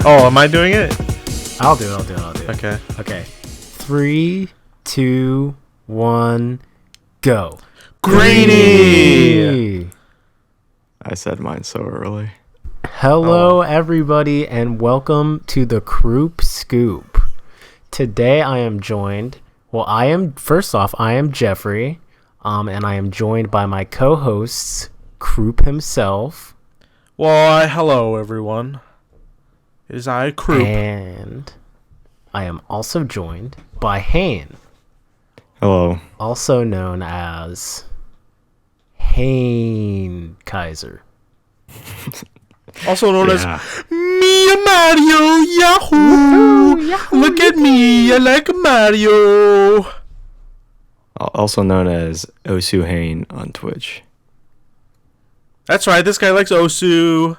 right. Oh, am I doing it? I'll do it. Okay. Okay. 3, 2, 1, go. Greeny! I said mine so early. Hello, everybody, and welcome to the Kroop Scoop. Today I am joined. I am Jeffrey, and I am joined by my co-hosts, Kroop himself. Well, hello, everyone. It is I, Kroop. And I am also joined by Hane. Hello. Also known as Hane Kaiser. Also known as me and Mario. Yahoo! Look at me, I like Mario. Also known as Osu Hane on Twitch. That's right, this guy likes Osu.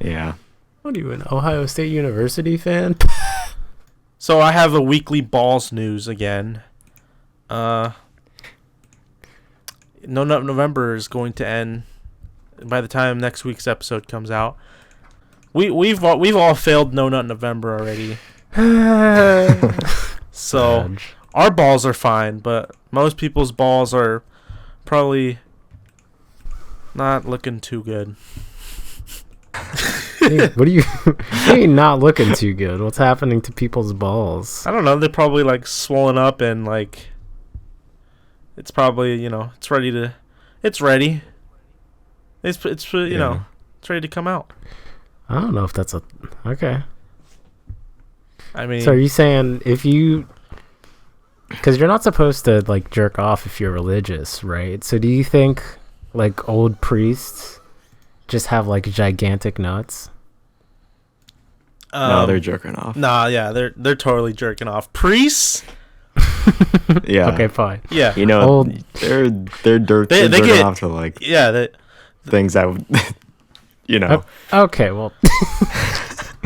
Yeah. What are you, an Ohio State University fan? So I have a weekly balls news again. No Nut November is going to end by the time next week's episode comes out. We've all failed No Nut November already. So our balls are fine, but most people's balls are probably not looking too good. Hey, what are you not looking too good? What's happening to people's balls? I don't know. They're probably like swollen up and like it's probably, it's ready. It's ready to come out. I don't know if that's okay. I mean, so are you saying because you're not supposed to like jerk off if you're religious, right? So do you think like old priests just have like gigantic nuts? No, they're jerking off. Nah, yeah, they're totally jerking off. Priests? Yeah. Okay, fine. Yeah. They're jerking off to like things that would, Okay, well.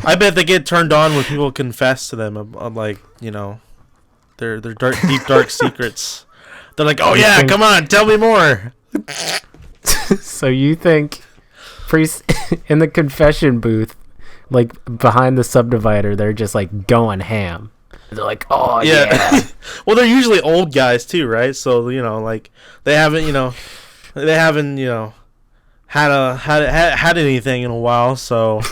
I bet they get turned on when people confess to them of like, their deep dark secrets. They're like, "Oh yeah, come on, tell me more." So you think priests in the confession booth, like behind the subdivider, they're just like going ham. They're like, "Oh yeah." Well, they're usually old guys too, right? So like they haven't had anything in a while, so.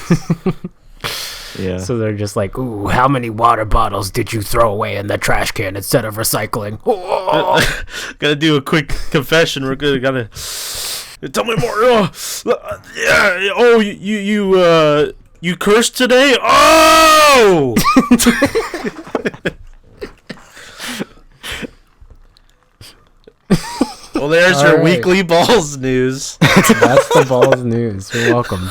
Yeah. So they're just like, "Ooh, how many water bottles did you throw away in the trash can instead of recycling?" Gotta do a quick confession. We're good. Gotta tell me more. Yeah. Oh, you cursed today? Oh. Well, there's your weekly balls news. That's the balls news. You're welcome.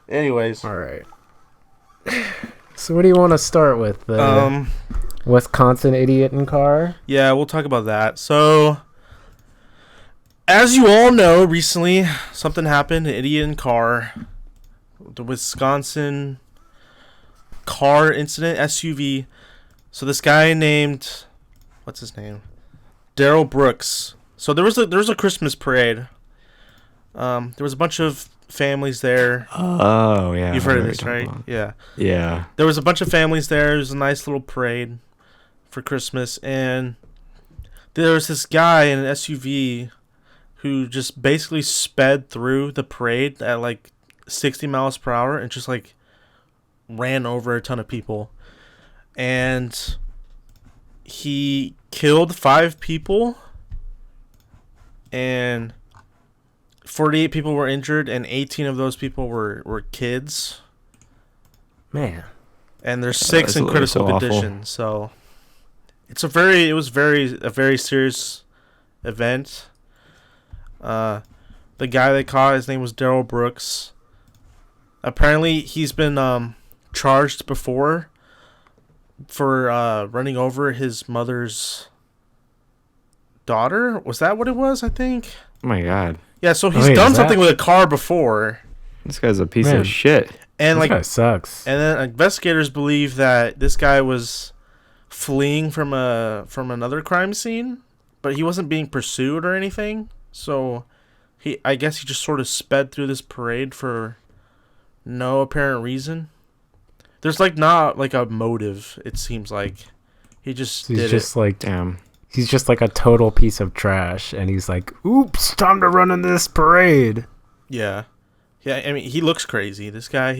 Anyways. All right. So what do you want to start with? The Wisconsin idiot in car? Yeah, we'll talk about that. So, as you all know, recently something happened, an idiot in car. The Wisconsin car incident, SUV. So this guy named, what's his name? Daryl Brooks. So there was a Christmas parade. There was a bunch of families there. Oh, yeah. You've heard of this, right? Yeah. Yeah. There was a bunch of families there. It was a nice little parade for Christmas. And there was this guy in an SUV who just basically sped through the parade at like 60 miles per hour and just like ran over a ton of people. And he killed 5 people. And 48 people were injured, and 18 of those people were kids. Man. And there's 6 in critical condition. So it was a very serious event. The guy they caught, his name was Daryl Brooks. Apparently he's been charged before for running over his mother's daughter. Was that what it was? I think. Oh my god. Yeah, so he's done something with a car before. This guy's a piece of shit. And this guy sucks. And then investigators believe that this guy was fleeing from another crime scene, but he wasn't being pursued or anything. So I guess he just sort of sped through this parade for no apparent reason. There's like not like a motive. It seems like he just he's did just it. like, damn. He's just like a total piece of trash, and he's like, "Oops, time to run in this parade." Yeah. I mean, he looks crazy. This guy,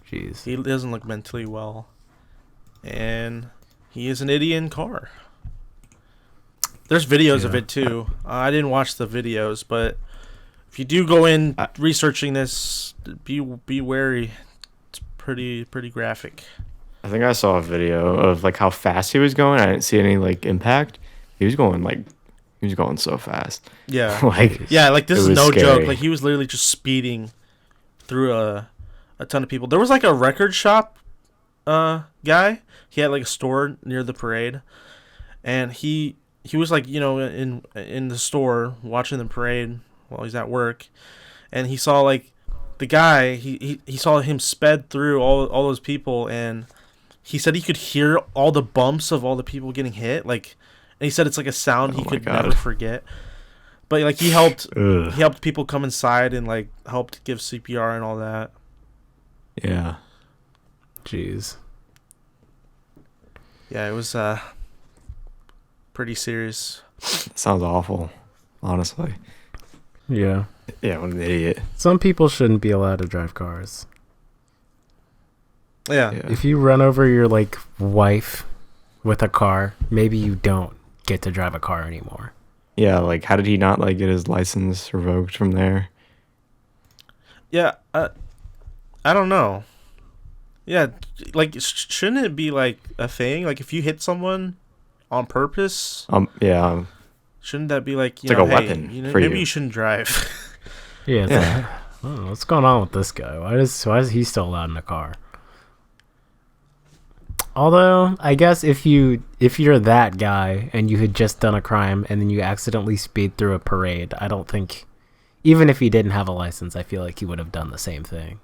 Jeez, he doesn't look mentally well, and he is an idiot in car. There's videos of it too. I didn't watch the videos, but if you do go in researching this, be wary. It's pretty graphic. I think I saw a video of like how fast he was going. I didn't see any like impact. He was going so fast. Yeah. Like this is no scary. joke. Like he was literally just speeding through a ton of people. There was like a record shop guy. He had like a store near the parade, and he was like, in the store watching the parade while he's at work, and he saw like the guy. He saw him sped through all those people, and he said he could hear all the bumps of all the people getting hit. Like, and he said it's like a sound he could never forget. But like he helped people come inside and like helped give CPR and all that. Yeah. jeez. Yeah, it was pretty serious. Sounds awful, honestly. Yeah. Yeah, what an idiot. Some people shouldn't be allowed to drive cars. Yeah. If you run over your like wife with a car, maybe you don't get to drive a car anymore. Yeah, like how did he not like get his license revoked from there? Yeah, I don't know. Yeah, like shouldn't it be like a thing? Like if you hit someone on purpose, Yeah. shouldn't that be like It's like a weapon for maybe you. you shouldn't drive. Yeah. Like, I don't know, what's going on with this guy? Why is he still allowed in a car? Although, I guess if you're that guy and you had just done a crime and then you accidentally speed through a parade, I don't think, even if he didn't have a license, I feel like he would have done the same thing.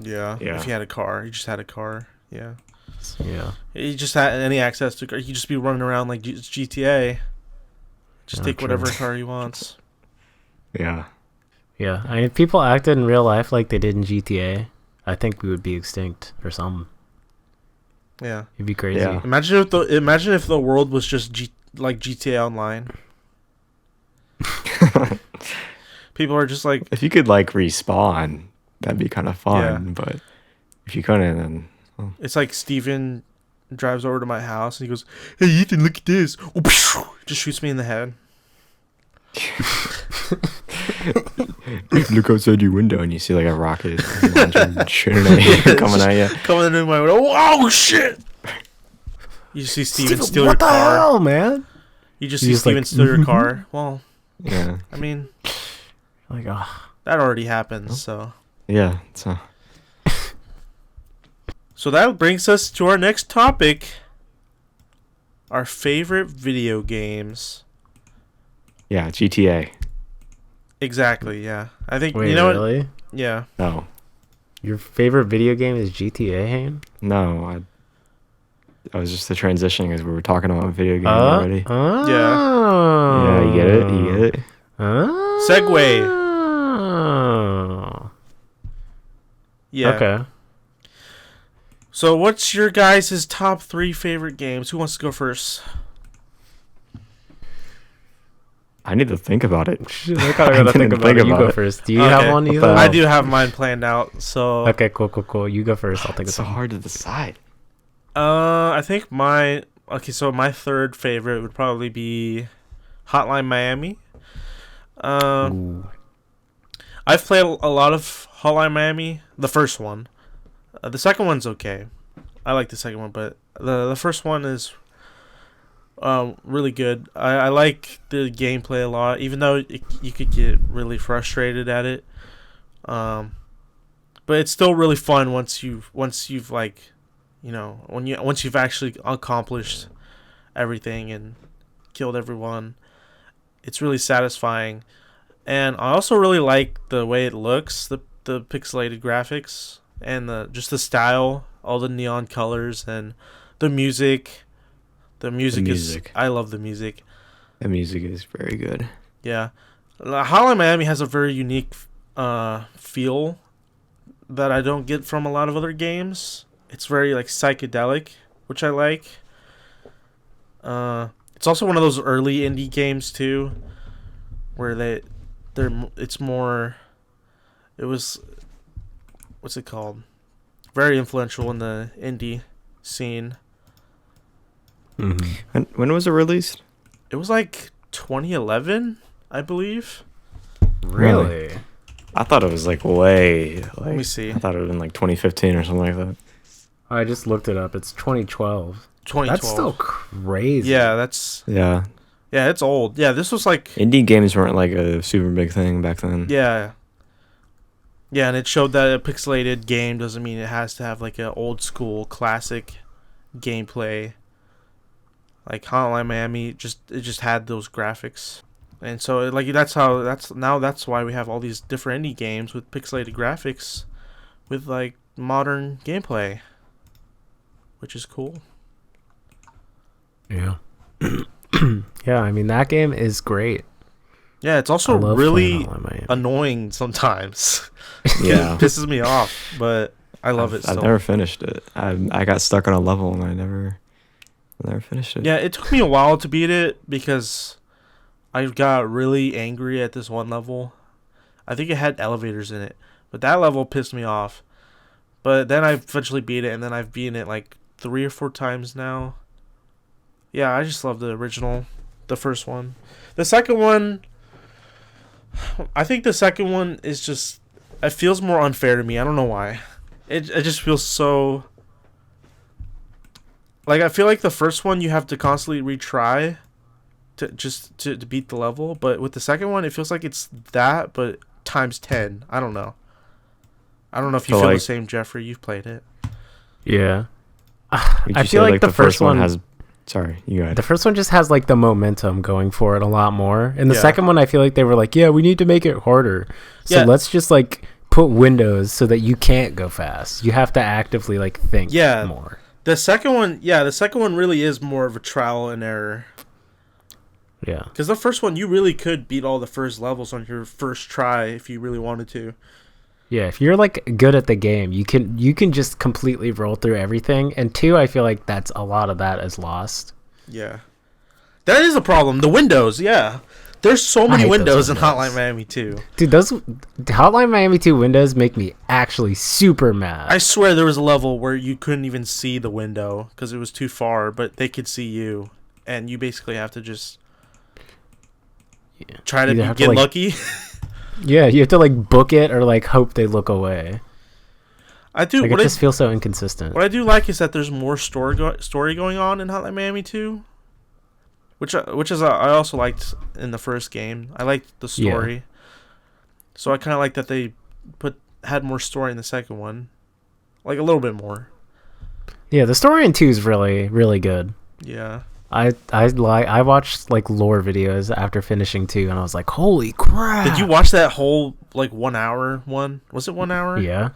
Yeah. If he had a car, he just had a car. Yeah. Yeah. He just had any access to a car. He'd just be running around like GTA. Just take whatever car he wants. Yeah. Yeah. I mean, if people acted in real life like they did in GTA, I think we would be extinct or something. Yeah. It'd be crazy. Yeah. Imagine if the world was just like GTA Online. People are just like, if you could like respawn, that'd be kind of fun. Yeah. But if you couldn't, then it's like Steven drives over to my house and he goes, "Hey Ethan, look at this!" Just shoots me in the head. look outside your window and you see like a rocket launcher shooting at you, coming at you. Coming into my window. Oh shit! You just see Steven steal your car. What the hell, man? You just see Steven steal your car. Well, Yeah. I mean, Like, that already happens. So Yeah. So that brings us to our next topic. Our favorite video games. Yeah, GTA. Exactly, yeah. I think, wait, you know really? what? Yeah. No. Your favorite video game is GTA, Hayne? No, I was just the transition as we were talking about video games already. Oh. Yeah, you get it? You get it? Oh. Segway. Yeah. Okay. So what's your guys' top 3 favorite games? Who wants to go first? I need to think about it. I gotta think about it. You go first. Do you have one either? I do have mine planned out, so... Okay, cool. You go first. I'll think of It's so something. hard to decide. I think my... Okay, so my third favorite would probably be Hotline Miami. Ooh. I've played a lot of Hotline Miami. The first one. The second one's okay. I like the second one, but the first one is really good. I like the gameplay a lot, even though you could get really frustrated at it. But it's still really fun once you've like, once you've actually accomplished everything and killed everyone. It's really satisfying. And I also really like the way it looks, the pixelated graphics and just the style, all the neon colors and the music. The music is... I love the music. The music is very good. Yeah. Hotline Miami has a very unique feel that I don't get from a lot of other games. It's very like psychedelic, which I like. It's also one of those early indie games too, where it's more. It was, what's it called? Very influential in the indie scene. Mm-hmm. When was it released? It was like 2011, I believe. Really? I thought it was like way. Like, Let me see. I thought it would have been like 2015 or something like that. I just looked it up. It's 2012. 2012. That's still crazy. Yeah, yeah, it's old. Yeah, this was like Indie games weren't like a super big thing back then. yeah. Yeah, and it showed that a pixelated game doesn't mean it has to have like an old school classic gameplay. Like Hotline Miami it just had those graphics. And so that's why we have all these different indie games with pixelated graphics with like modern gameplay, which is cool. Yeah. Yeah, I mean that game is great. Yeah, it's also I love really playing Hotline Miami. annoying sometimes. Yeah. It pisses me off, but I love it still. I've never finished it. I got stuck on a level and I never finished it. Yeah, it took me a while to beat it because I got really angry at this one level. I think it had elevators in it, but that level pissed me off. But then I eventually beat it, and then I've beaten it like 3 or 4 times now. Yeah, I just love the first one. The second one, I think the second one is just, it feels more unfair to me. I don't know why. It just feels so, like I feel like the first one you have to constantly retry to beat the level, but with the second one it feels like it's that but times 10. I don't know. I don't know if you feel the same, Jeffrey. You've played it. Yeah. I feel like the first one has. Sorry, you go ahead. The first one just has like the momentum going for it a lot more. And the Yeah. second one, I feel like they were like, yeah, we need to make it harder. So Yeah. let's just like put windows so that you can't go fast. You have to actively like think more. The second one really is more of a trial and error. Yeah. Because the first one, you really could beat all the first levels on your first try if you really wanted to. Yeah, if you're like good at the game, you can just completely roll through everything. And 2, I feel like that's a lot of that is lost. Yeah. That is a problem. The windows, yeah. There's so many hate windows those in Hotline Miami 2. Dude, those Hotline Miami 2 windows make me actually super mad. I swear there was a level where you couldn't even see the window because it was too far, but they could see you. And you basically have to just try to get lucky. Yeah, you have to like book it or like hope they look away. I do. Like, it just feels so inconsistent. What I do like is that there's more story going on in Hotline Miami 2, which I also liked in the first game. I liked the story, Yeah. so I kind of like that they had more story in the second one, like a little bit more. Yeah, the story in 2 is really really good. Yeah. I watched like lore videos after finishing 2, and I was like, holy crap! Did you watch that whole like 1 hour one? Was it 1 hour? Yeah,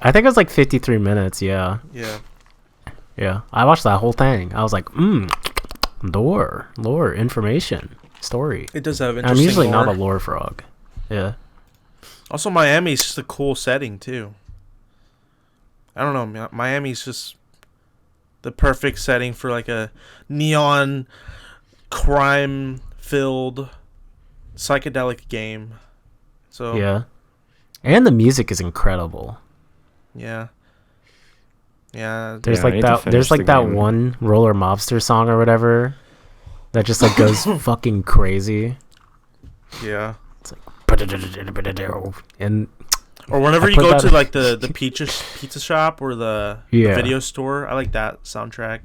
I think it was like 53 minutes. Yeah. Yeah, I watched that whole thing. I was like, lore, information, story. It does have interesting. I'm usually lore. not a lore frog. Yeah. Also, Miami's just a cool setting too. I don't know, Miami's just the perfect setting for like a neon, crime-filled, psychedelic game. So Yeah. And the music is incredible. Yeah. There's Yeah, I need to finish the that game. one Roller Mobster song or whatever that just like goes fucking crazy. Yeah. It's like and Or whenever I you put go that- to like the pizza shop or the video store, I like that soundtrack.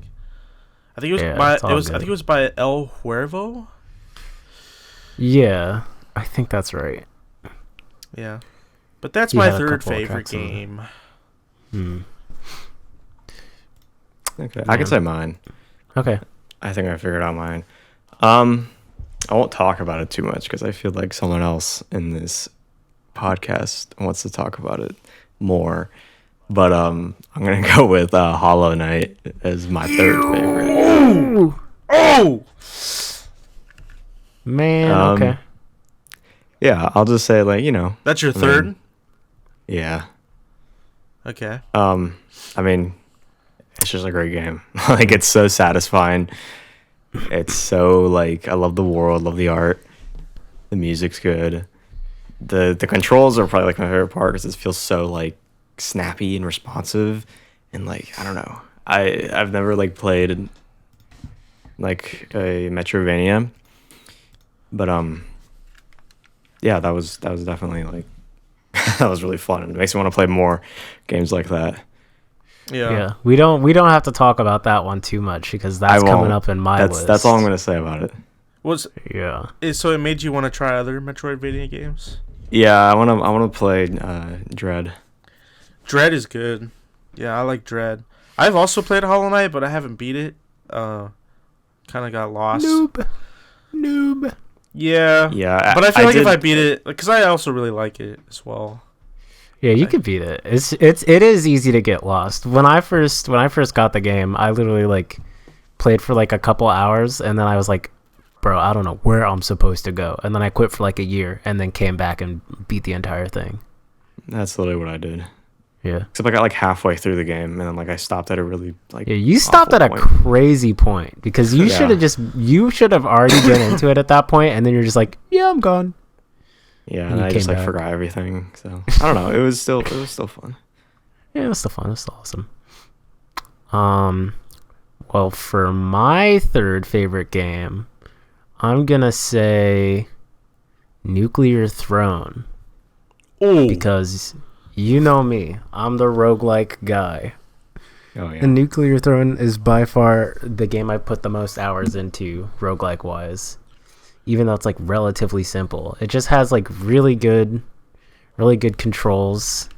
I think it was Yeah, it's all I good. think it was by El Huervo. Yeah, I think that's right. Yeah. But that's He my had a third couple of favorite tracks on it. game. Okay, I can say mine. Okay. I think I figured out mine. I won't talk about it too much because I feel like someone else in this podcast wants to talk about it more. But I'm gonna go with Hollow Knight as my third favorite. Oh! Man, okay. Yeah, I'll just say like, you know. That's your I third? mean, yeah. Okay. I mean, it's just a great game. Like it's so satisfying. It's so like I love the world, love the art. The music's good. The controls are probably like my favorite part because it feels so like snappy and responsive, and like I don't know. I've never like played like a Metroidvania, but yeah, that was definitely like that was really fun. It makes me want to play more games like that. Yeah. We don't have to talk about that one too much because that's coming up in my list. That's all I'm gonna say about it. Yeah. So it made you want to try other Metroidvania games? Yeah, I wanna play Dread. Dread is good. Yeah, I like Dread. I've also played Hollow Knight, but I haven't beat it. Kind of got lost. Noob. Yeah. Yeah, But I feel like did, if I beat it, because I also really like it as well. Yeah, you could beat it. It is easy to get lost. When I first got the game, I literally like played for like a couple hours and then I was like, bro, I don't know where I'm supposed to go. And then I quit for like a year and then came back and beat the entire thing. That's literally what I did. Yeah. Except I got like halfway through the game and then like I stopped at a really like You stopped at a point. crazy point because you should have already been into it at that point and then you're just like, yeah, I'm gone. Yeah, And and you I just came like back. forgot everything. So I don't know. It was still fun. Yeah, it was still fun. It was still awesome. Well, for my third favorite game, I'm gonna say Nuclear Throne. Oh. Because you know me, I'm the roguelike guy. Oh yeah. And Nuclear Throne is by far the game I put the most hours into, roguelike wise. Even though it's like relatively simple. It just has like really good controls.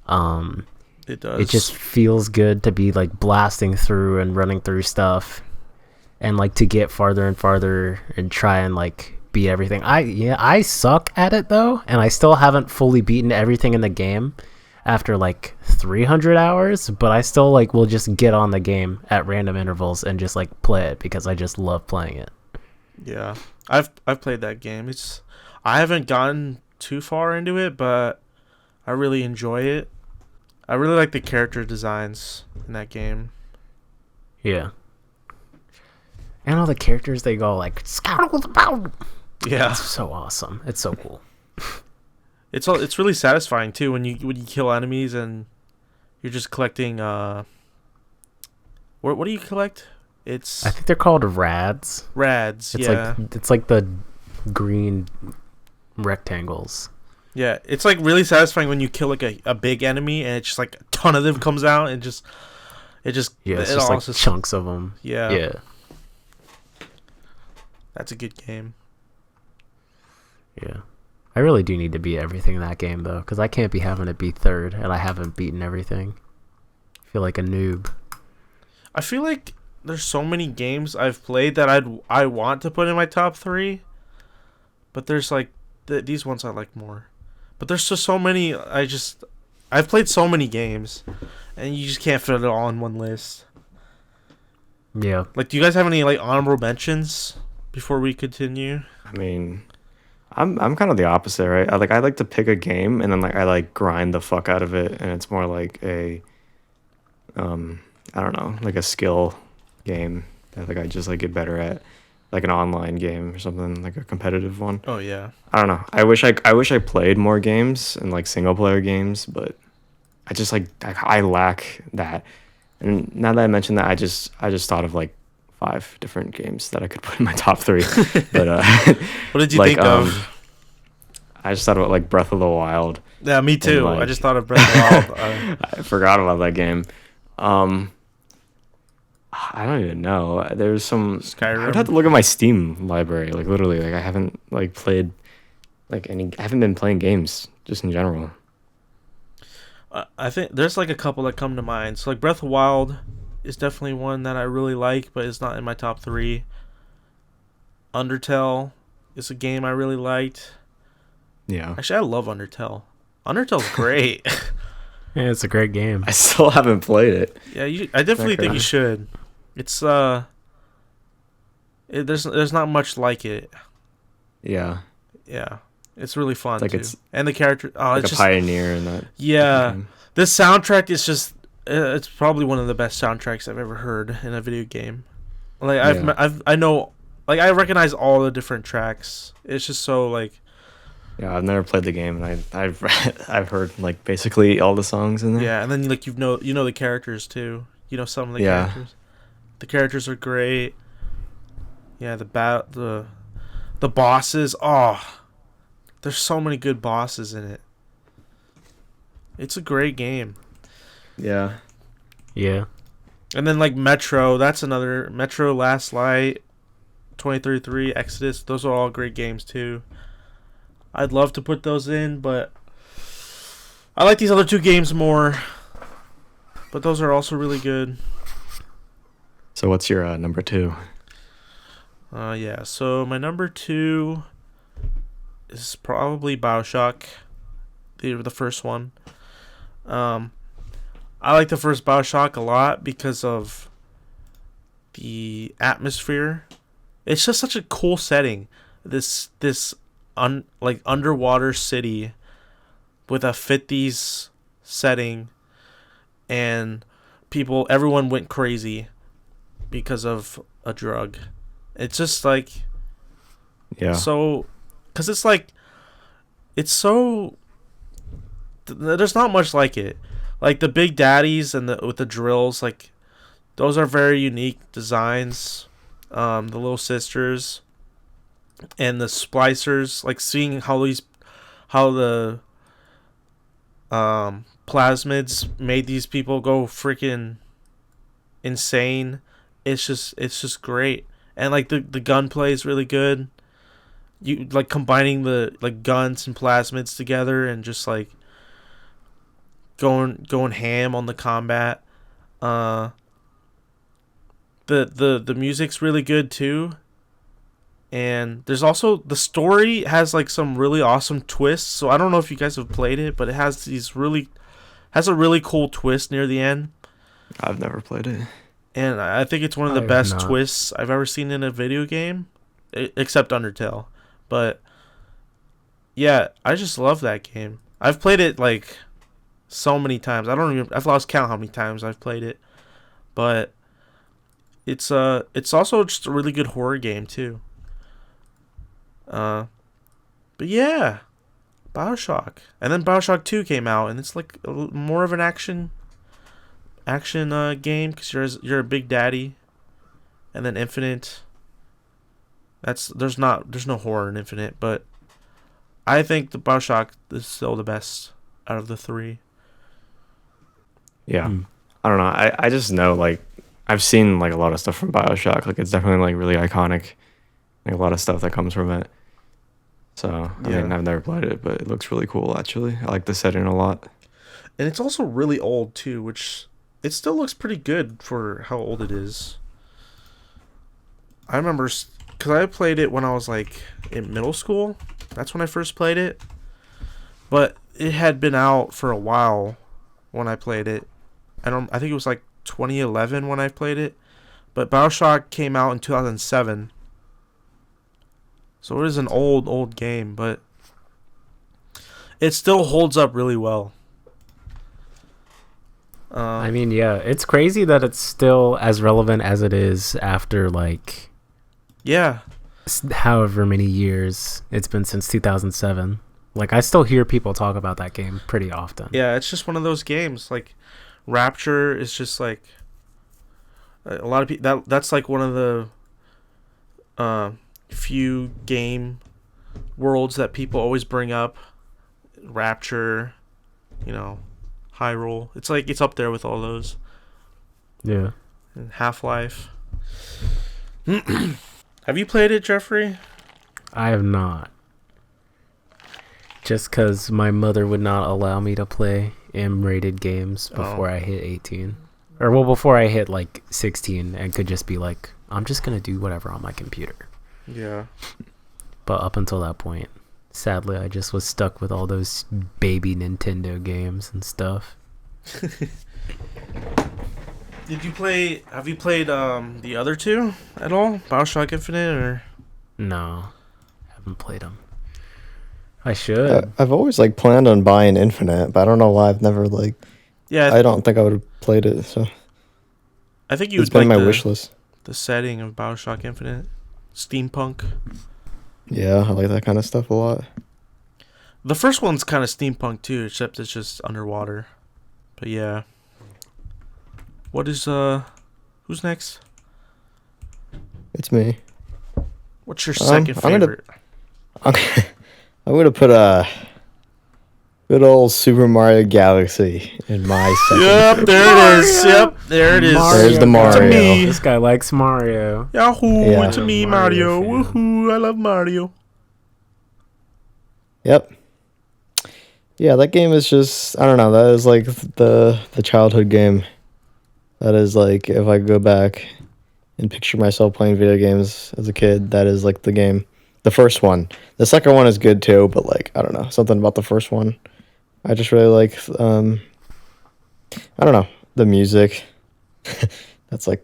It does. It just feels good to be like blasting through and running through stuff. And like to get farther and farther and try and like beat everything. I suck at it though, and I still haven't fully beaten everything in the game after like 300 hours, but I still like will just get on the game at random intervals and just like play it because I just love playing it. Yeah. I've played that game. I haven't gotten too far into it, but I really enjoy it. I really like the character designs in that game. Yeah. And all the characters, they go like scout with the pound. Yeah. It's so awesome. It's so cool. It's really satisfying too when you kill enemies and you're just collecting what do you collect? I think they're called rads. Rads, yeah. It's like the green rectangles. Yeah, it's like really satisfying when you kill like a big enemy and it's just like a ton of them comes out and it's just like chunks of them. Yeah. That's a good game. Yeah. I really do need to beat everything in that game though, because I can't be having it be third and I haven't beaten everything. I feel like a noob. I feel like there's so many games I've played that I want to put in my top 3, but there's like these ones I like more. But there's just so many. I've played so many games, and you just can't fit it all in one list. Yeah. Like, do you guys have any like honorable mentions before we continue? I mean, I'm kind of the opposite, right? I like to pick a game and then like I like grind the fuck out of it, and it's more like a I don't know, like a skill game that like I just like get better at, like an online game or something, like a competitive one. Oh yeah. I don't know. I wish I played more games and like single player games, but I just like I lack that. And now that I mentioned that, I just thought of like 5 different games that I could put in my top 3. But what did you like, think of? I just thought about like Breath of the Wild. Yeah, me too. like- I just thought of Breath of the Wild. I forgot about that game. I don't even know. There's some Skyrim. I'd have to look at my Steam library. Like literally, like I haven't like played like any. I haven't been playing games just in general. I think there's like a couple that come to mind. So like Breath of the Wild is definitely one that I really like, but it's not in my top 3. Undertale is a game I really liked. Yeah, Actually, I love Undertale. Undertale's great. Yeah, it's a great game. I still haven't played it. Yeah, I definitely think you should. It's there's not much like it. Yeah, Yeah. It's really fun Like too. it's And the character, like it's a just pioneer in that. yeah. game. This soundtrack is just it's probably one of the best soundtracks I've ever heard in a video game. Like Yeah. I know, like I recognize all the different tracks. It's just so like Yeah, I've never played the game, and I've I've heard like basically all the songs in there. yeah, and then like you know the characters too. You know some of the Yeah. characters. The characters are great. Yeah, the bosses. Oh, there's so many good bosses in it. It's a great game. Yeah. Yeah. And then like Metro, that's another Metro Last Light, 2033, Exodus, those are all great games too. I'd love to put those in, but I like these other two games more. But those are also really good. So what's your number 2? Yeah, so my number 2 is probably BioShock, the first one. I like the first BioShock a lot because of the atmosphere. It's just such a cool setting. This like underwater city with a 50s setting, and everyone went crazy because of a drug. It's just like Yeah. so, cuz it's so there's not much like it. Like the Big Daddies and with the drills, like those are very unique designs. The Little Sisters and the Splicers, like seeing how the plasmids made these people go freaking insane. It's just great. And like the gunplay is really good. You like combining the like guns and plasmids together and just like going ham on the combat. The music's really good too. And there's also the story has like some really awesome twists. So I don't know if you guys have played it, but it has a really cool twist near the end. I've never played it. And I think it's one of the I have best not. twists I've ever seen in a video game, except Undertale. But yeah, I just love that game. I've played it like so many times. I've lost count how many times I've played it. But it's also just a really good horror game too. But yeah, BioShock. And then BioShock 2 came out, and it's like more of an action game because you're a big daddy. And then Infinite, there's no horror in Infinite, but I think the BioShock is still the best out of the 3. Yeah. I don't know. I just know, like, I've seen like a lot of stuff from BioShock. Like, it's definitely like really iconic. Like a lot of stuff that comes from it. So I Yeah. mean, I've never played it, but it looks really cool actually. I like the setting a lot. And it's also really old too, which it still looks pretty good for how old it is. I remember because I played it when I was like in middle school. That's when I first played it. But it had been out for a while when I played it. I think it was like 2011 when I played it. But BioShock came out in 2007. So it is an old game, but it still holds up really well. I mean, yeah, it's crazy that it's still as relevant as it is after like Yeah. however many years it's been since 2007. Like I still hear people talk about that game pretty often. Yeah, it's just one of those games. Like Rapture is just like a lot of people. That's like one of the few game worlds that people always bring up. Rapture, Hyrule. It's like it's up there with all those. Yeah. And Half-Life. Have you played it, Jeffrey? I have not. Just because my mother would not allow me to play M-rated games before I hit 18. Or, well, before I hit, like, 16 and could just be like, I'm just going to do whatever on my computer. Yeah. But up until that point, sadly, I just was stuck with all those baby Nintendo games and stuff. Have you played the other two at all? BioShock Infinite or? No, haven't played them. I should. I've always like planned on buying Infinite, but I don't know why I've never like. Yeah, I don't think I would have played it. So I think you it's would been like my wish list. the setting of BioShock Infinite, steampunk. Yeah, I like that kind of stuff a lot. The first one's kind of steampunk too, except it's just underwater. But yeah. What is who's next? It's me. What's your second I'm favorite? I'm gonna put a good old Super Mario Galaxy in my second. Yep, there it is. Yep, there it is. There's the Mario. To me. This guy likes Mario. Yahoo! Yeah. It's a me, Mario Mario. fan. Woohoo! I love Mario. Yep. Yeah, that game is just, I don't know, that is like the childhood game. That is like, if I go back and picture myself playing video games as a kid, that is like the game. The first one. The second one is good too, but like, I don't know, something about the first one. I just really like, I don't know, the music. That's kind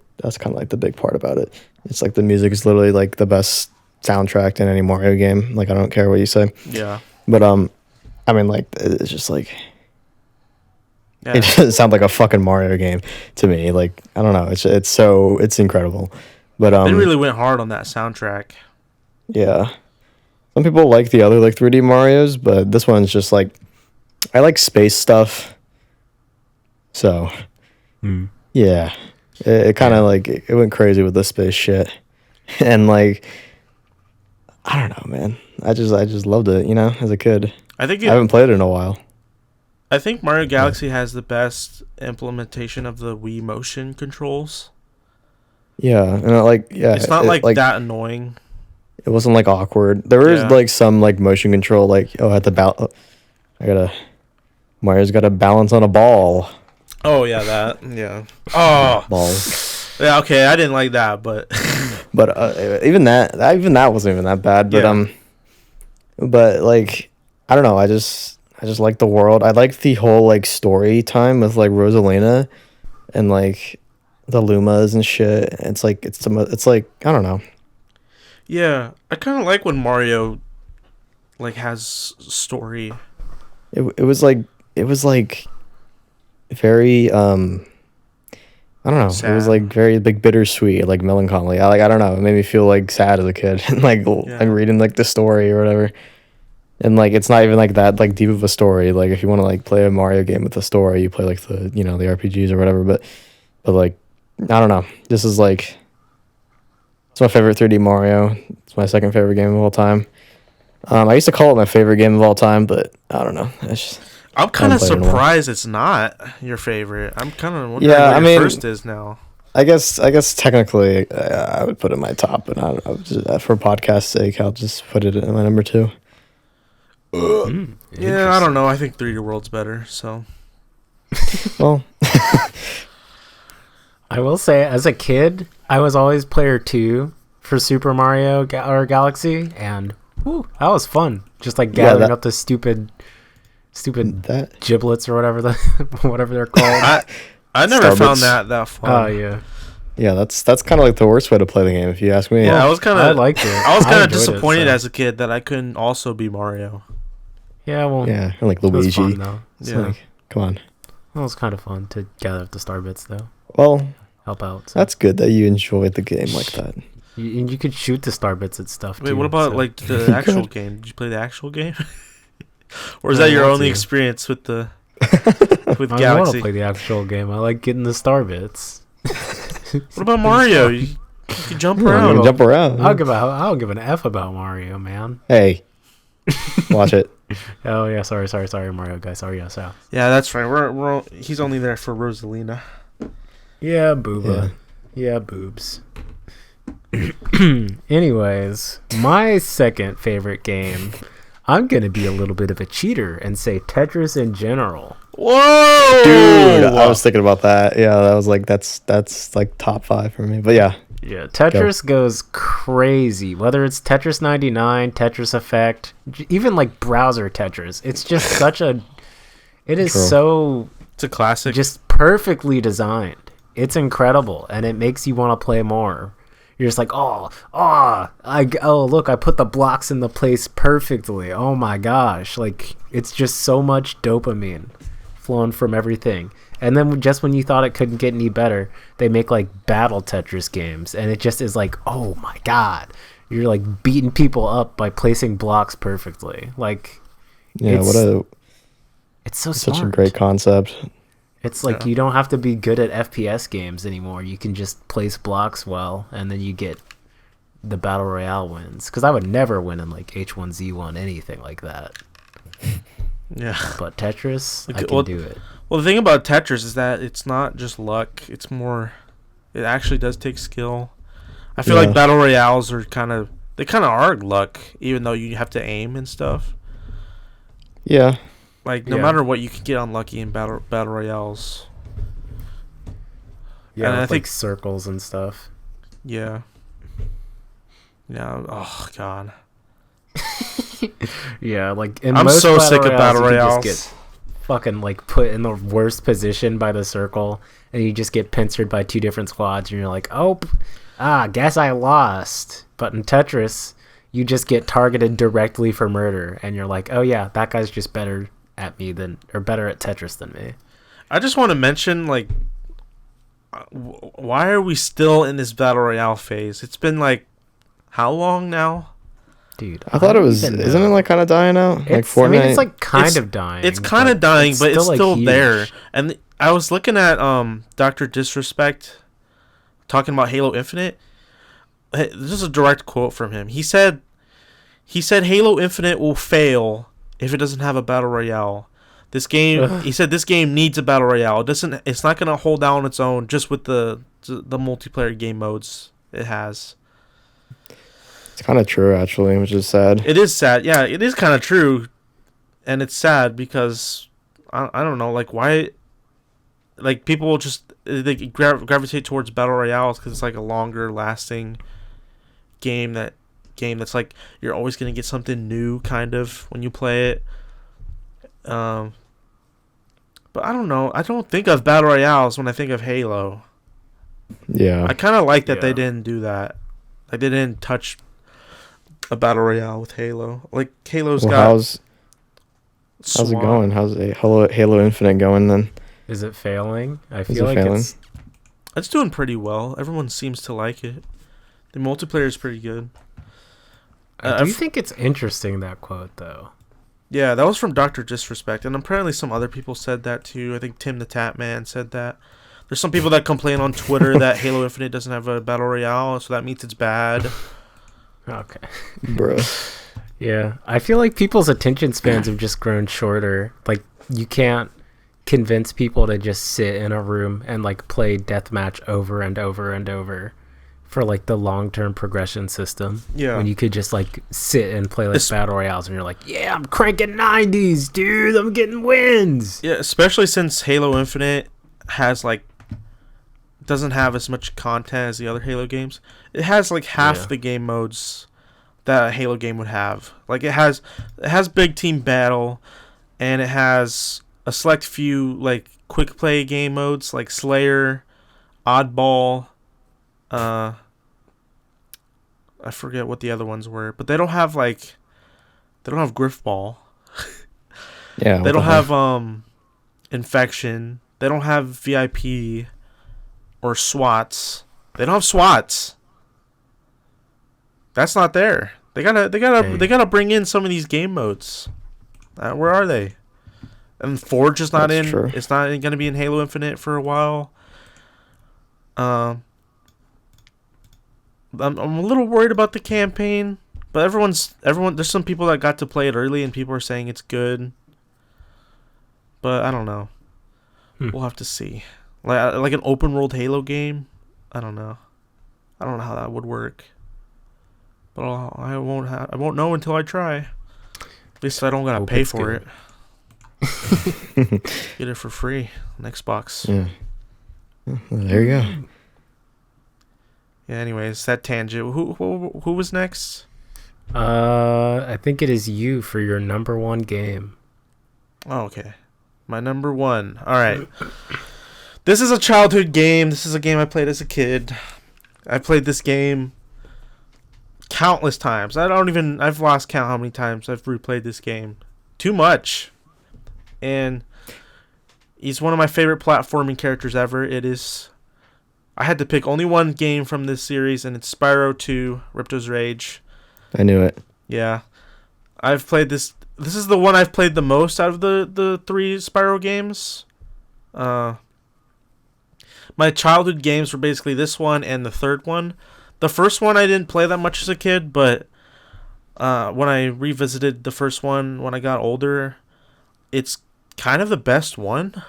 of like the big part about it. It's like the music is literally like the best soundtrack in any Mario game. Like, I don't care what you say. Yeah. But, I mean, like, it's just like, Yeah. it doesn't sound like a fucking Mario game to me. Like, I don't know. It's incredible. But, They really went hard on that soundtrack. yeah. Some people like the other, like, 3D Marios, but this one's just, like, I like space stuff. So, yeah. It kind of, like, it went crazy with the space shit. And, like, I don't know, man. I just loved it, you know, as a kid. I think I haven't played it in a while. I think Mario Galaxy has the best implementation of the Wii motion controls. Yeah, and It's not like that annoying. It wasn't like awkward. There was Yeah. like some like motion control, like at the Mario's got to balance on a ball. Oh yeah, that yeah. Oh Ball. yeah. Okay, I didn't like that, but But even that wasn't even that bad. But Yeah. but like I don't know. I just like the world. I like the whole like story time with like Rosalina and like the Lumas and shit. It's like it's like I don't know. yeah, I kind of like when Mario like has story. It was like very I don't know. It Sad. was like very like bittersweet, like melancholy. I don't know. It made me feel like sad as a kid, and like reading like the story or whatever. And like it's not even like that like deep of a story. Like if you want to like play a Mario game with a story, you play like the the RPGs or whatever. But like I don't know. This is like it's my favorite 3D Mario. It's my second favorite game of all time. I used to call it my favorite game of all time, but I don't know. It's just, I'm kind of played it in a while. surprised it's not your favorite. I'm kind of wondering Yeah, what I your mean- first is now. I guess technically I would put it in my top, but I would just, for podcast sake, I'll just put it in my number 2. Yeah, I don't know. I think 3D World's better. So Well, I will say, as a kid, I was always player 2 for Super Mario or Galaxy, and whew, that was fun. Just like gathering up the stupid that giblets or whatever they're called. I never found Starbits. that fun. Oh yeah, yeah, that's kind of like the worst way to play the game, if you ask me. Yeah, I was kind I of liked it. I was kind of enjoyed it, disappointed so. as a kid that I couldn't also be Mario. Yeah, well, Yeah, and like it was Luigi. fun though. It's Yeah. like, come on. It was kind of fun to gather up the star bits though. Well, Help out. So. that's good that you enjoyed the game like that. You could shoot the star bits at stuff. Wait, too, what about so. like the actual game? Did you play the actual game? Or is No, that your I only do. experience with the with I want to Galaxy? play the actual game. I like getting the star bits. What about Mario? You can jump You around. can jump around. I'll give an F about Mario, man. Hey, watch it. Oh yeah, sorry, Mario guy. Sorry, yes, yeah. Yeah, that's right. He's only there for Rosalina. Yeah, booba. Yeah, boobs. Anyways, my second favorite game, I'm gonna be a little bit of a cheater and say Tetris in general. Whoa, Dude, I was thinking about that. Yeah, that was like that's like top 5 for me. But yeah, Yeah, Tetris goes crazy. Whether it's Tetris 99, Tetris Effect, even like browser Tetris. It's just such a... It is True. so It's a classic. just perfectly designed. It's incredible, and it makes you want to play more. You're just like, oh, look, I put the blocks in the place perfectly. Oh my gosh. Like, it's just so much dopamine flowing from everything. And then just when you thought it couldn't get any better, they make like battle Tetris games. And it just is like, oh my God. You're like beating people up by placing blocks perfectly. Like, Yeah, it's so such smart. a great concept. It's like you don't have to be good at FPS games anymore. You can just place blocks well, and then you get the battle royale wins. Because I would never win in like H1Z1, anything like that. Yeah. But Tetris, I can do it. Well, the thing about Tetris is that it's not just luck. It's more. It actually does take skill. I feel like battle royales are they kind of are luck, even though you have to aim and stuff. Yeah. Like, no matter what, you can get unlucky in battle royales. Yeah, and I think circles and stuff. Yeah. Yeah. Oh God. Yeah, like I'm so sick of battle royales. You just get fucking like put in the worst position by the circle, and you just get pincered by two different squads, and you're like, guess I lost. But in Tetris, you just get targeted directly for murder, and you're like, oh yeah, that guy's just better at Tetris than me. I just want to mention, like, why are we still in this battle royale phase? It's been like how long now? Dude, I thought it was. Isn't it like kind of dying out? Like Fortnite. I mean, it's like kind of dying. It's kind of dying, but it's still like there. And I was looking at Dr. Disrespect talking about Halo Infinite. This is a direct quote from him. He said Halo Infinite will fail if it doesn't have a battle royale. This game, he said, this game needs a battle royale. It's not gonna hold down on its own just with the multiplayer game modes it has. It's kind of true, actually, which is sad. It is sad. Yeah, it is kind of true, and it's sad because I don't know, like, why, like, people just they gravitate towards battle royales because it's like a longer lasting game that's like you're always gonna get something new kind of when you play it. But I don't know. I don't think of battle royales when I think of Halo. Yeah, I kind of like that they didn't do that. Like, they didn't touch a battle royale with Halo. Like, Halo's got. How's it going? How's Halo Infinite going then? Is it failing? I feel like it's doing pretty well. Everyone seems to like it. The multiplayer is pretty good. I do think it's interesting, that quote, though. Yeah, that was from Dr. Disrespect, and apparently some other people said that too. I think Tim the Tap Man said that. There's some people that complain on Twitter that Halo Infinite doesn't have a battle royale, so that means it's bad. Okay. Bro. Yeah, I feel like people's attention spans have just grown shorter. Like, you can't convince people to just sit in a room and like play deathmatch over and over and over for like the long-term progression system. Yeah. When you could just like sit and play like battle royales and you're like, yeah, I'm cranking 90s, dude. I'm getting wins. Yeah, especially since Halo Infinite has like doesn't have as much content as the other Halo games. It has like half the game modes that a Halo game would have. Like, it has big team battle, and it has a select few like quick play game modes like Slayer, Oddball, I forget what the other ones were, but they don't have Griffball. Yeah. They don't have Infection. They don't have VIP or SWATs. They don't have SWATs. That's not there. They gotta bring in some of these game modes. Where are they? And Forge is not in. True. It's not going to be in Halo Infinite for a while. I'm a little worried about the campaign, but everyone. There's some people that got to play it early, and people are saying it's good. But I don't know. We'll have to see. Like an open world Halo game. I don't know. I don't know how that would work. But I won't know until I try. At least I don't gotta pay for it. Get it for free on Xbox. Yeah. Well, there you go. Yeah. Anyways, that tangent. Who was next? I think it is you for your number one game. Oh, okay. My number one. All right. This is a childhood game. This is a game I played as a kid. I played this game countless times. I've lost count how many times I've replayed this game. Too much. And he's one of my favorite platforming characters ever. I had to pick only one game from this series, and it's Spyro 2, Ripto's Rage. I knew it. Yeah. I've played this. This is the one I've played the most out of the 3 Spyro games. My childhood games were basically this one and the third one. The first one I didn't play that much as a kid, but when I revisited the first one when I got older, it's kind of the best one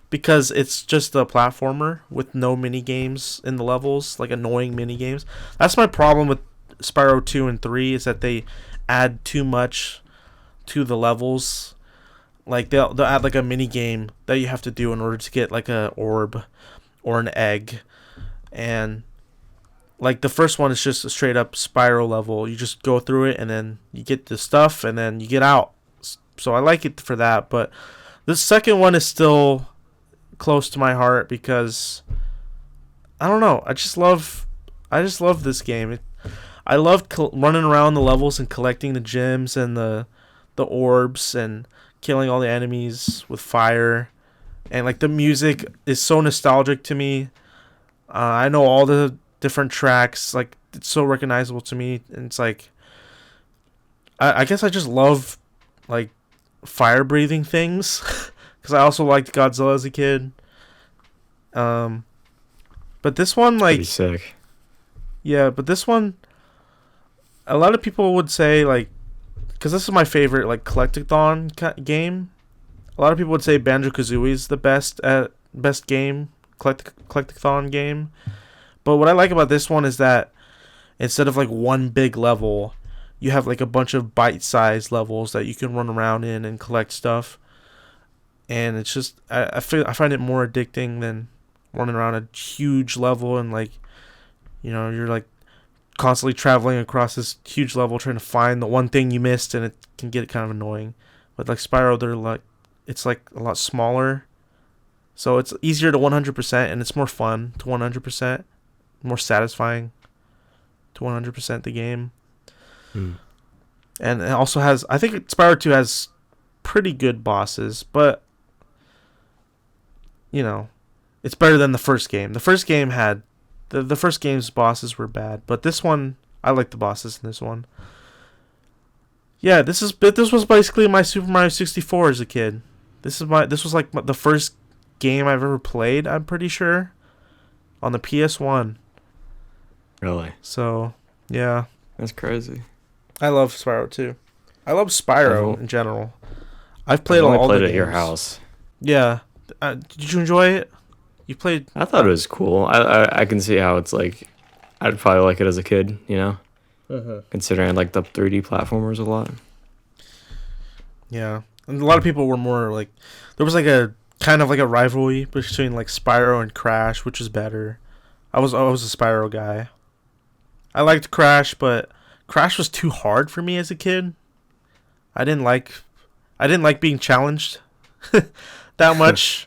because it's just a platformer with no mini games in the levels, like annoying mini games. That's my problem with Spyro 2 and 3 is that they add too much to the levels. Like they'll add like a mini game that you have to do in order to get like a orb or an egg, and like the first one is just a straight up Spyro level. You just go through it and then you get the stuff and then you get out. So I like it for that, but the second one is still close to my heart because I don't know. I just love this game. I loved running around the levels and collecting the gems and the orbs and killing all the enemies with fire, and like the music is so nostalgic to me. I know all the different tracks, like it's so recognizable to me, and it's like I guess I just love like fire breathing things because I also liked Godzilla as a kid. But this one, like, pretty sick. Yeah, but this one, a lot of people would say like, because this is my favorite like collectathon game. A lot of people would say Banjo-Kazooie is the best game, collectathon game. But what I like about this one is that instead of like one big level, you have like a bunch of bite-sized levels that you can run around in and collect stuff. And it's just I find it more addicting than running around a huge level and like, you know, you're like constantly traveling across this huge level trying to find the one thing you missed, and it can get kind of annoying. But like Spyro, it's like a lot smaller, so it's easier to 100%, and it's more fun to 100%, more satisfying to 100% the game. And it also has, I think Spyro 2 has pretty good bosses, but you know, it's better than the first game. The first game had the first game's bosses were bad, but this one, I like the bosses in this one. Yeah, this was basically my Super Mario 64 as a kid. This was like the first game I've ever played, I'm pretty sure, on the PS1. Really? So, yeah. That's crazy. I love Spyro too. I love Spyro in general. I've played all the games. I played at your house. Yeah. Did you enjoy it? You played... I thought it was cool. I can see how it's like... I'd probably like it as a kid, you know? Considering I like the 3D platformers a lot. Yeah. And a lot of people were more like... There was like a kind of like a rivalry between like Spyro and Crash, which is better. I was a Spyro guy. I liked Crash, but Crash was too hard for me as a kid. I didn't like being challenged that much.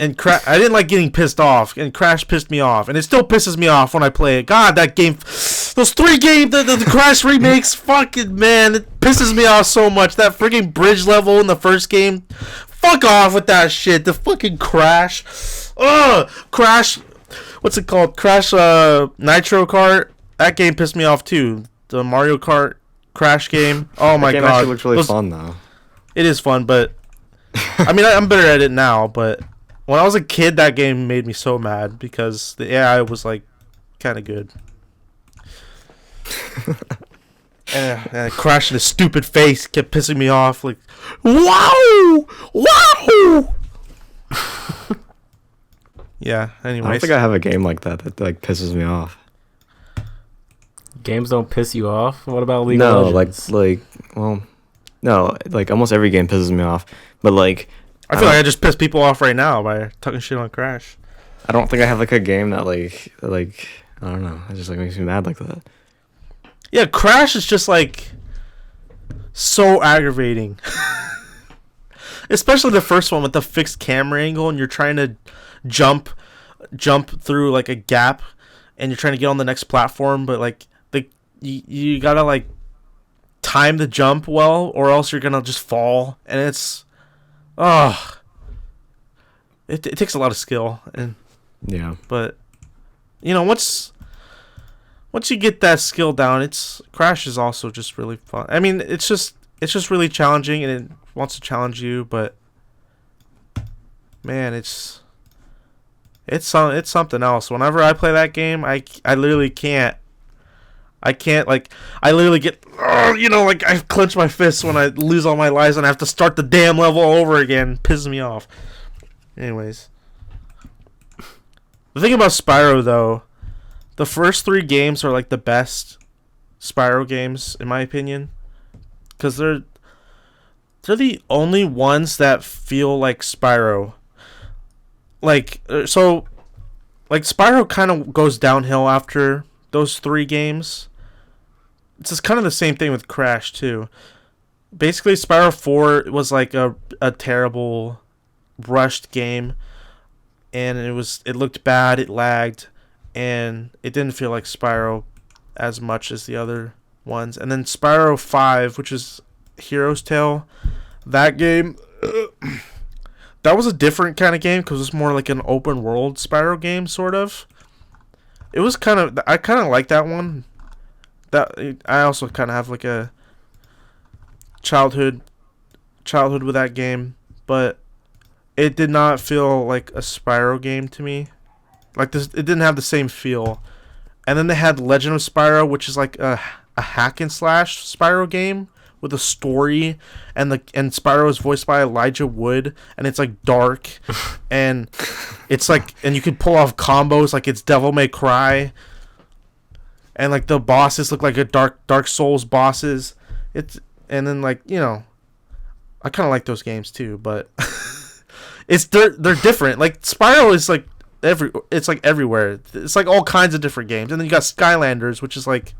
And I didn't like getting pissed off, and Crash pissed me off, and it still pisses me off when I play it. God, that game, those 3 games, the Crash remakes, fucking man, it pisses me off so much. That freaking bridge level in the first game, fuck off with that shit. The fucking Crash, Crash, what's it called? Crash Nitro Kart. That game pissed me off too. The Mario Kart Crash game. Oh my god, that game actually looks really fun though. It is fun, but I mean, I'm better at it now, but when I was a kid, that game made me so mad because the AI was like kind of good. and Crash in his stupid face kept pissing me off. Like, wow. Yeah. Anyways, I don't think I have a game like that like pisses me off. Games don't piss you off? What about League of Legends? No, like almost every game pisses me off. But like, I feel like I just pissed people off right now by talking shit on Crash. I don't think I have like a game that like I don't know. It just like makes me mad like that. Yeah, Crash is just like so aggravating. Especially the first one with the fixed camera angle, and you're trying to jump through like a gap, and you're trying to get on the next platform, but like you gotta like time the jump well, or else you're gonna just fall, and it's it takes a lot of skill, and but once you get that skill down, Crash is also just really fun. I mean, it's just really challenging, and it wants to challenge you, but man, it's something else. Whenever I play that game, I literally can't. I literally get, like I clench my fists when I lose all my lives and I have to start the damn level all over again. Pisses me off. Anyways. The thing about Spyro, though, the first 3 games are like the best Spyro games, in my opinion. Because they're the only ones that feel like Spyro. So Spyro kind of goes downhill after those 3 games. It's just kind of the same thing with Crash too. Basically, Spyro 4 was like a terrible rushed game, and it looked bad, it lagged, and it didn't feel like Spyro as much as the other ones. And then Spyro 5, which is Hero's Tale, that game that was a different kind of game because it was more like an open world Spyro game, sort of. It was I kind of like that one. That I also kind of have like a childhood with that game, but it did not feel like a Spyro game to me. Like this, it didn't have the same feel. And then they had Legend of Spyro, which is like a hack and slash Spyro game with a story, and Spyro is voiced by Elijah Wood, and it's like dark, and it's like, and you can pull off combos like it's Devil May Cry. And like the bosses look like a Dark Souls bosses. And then like, I kind of like those games too, but they're different. Like Spyro is like it's like everywhere. It's like all kinds of different games. And then you got Skylanders, which is like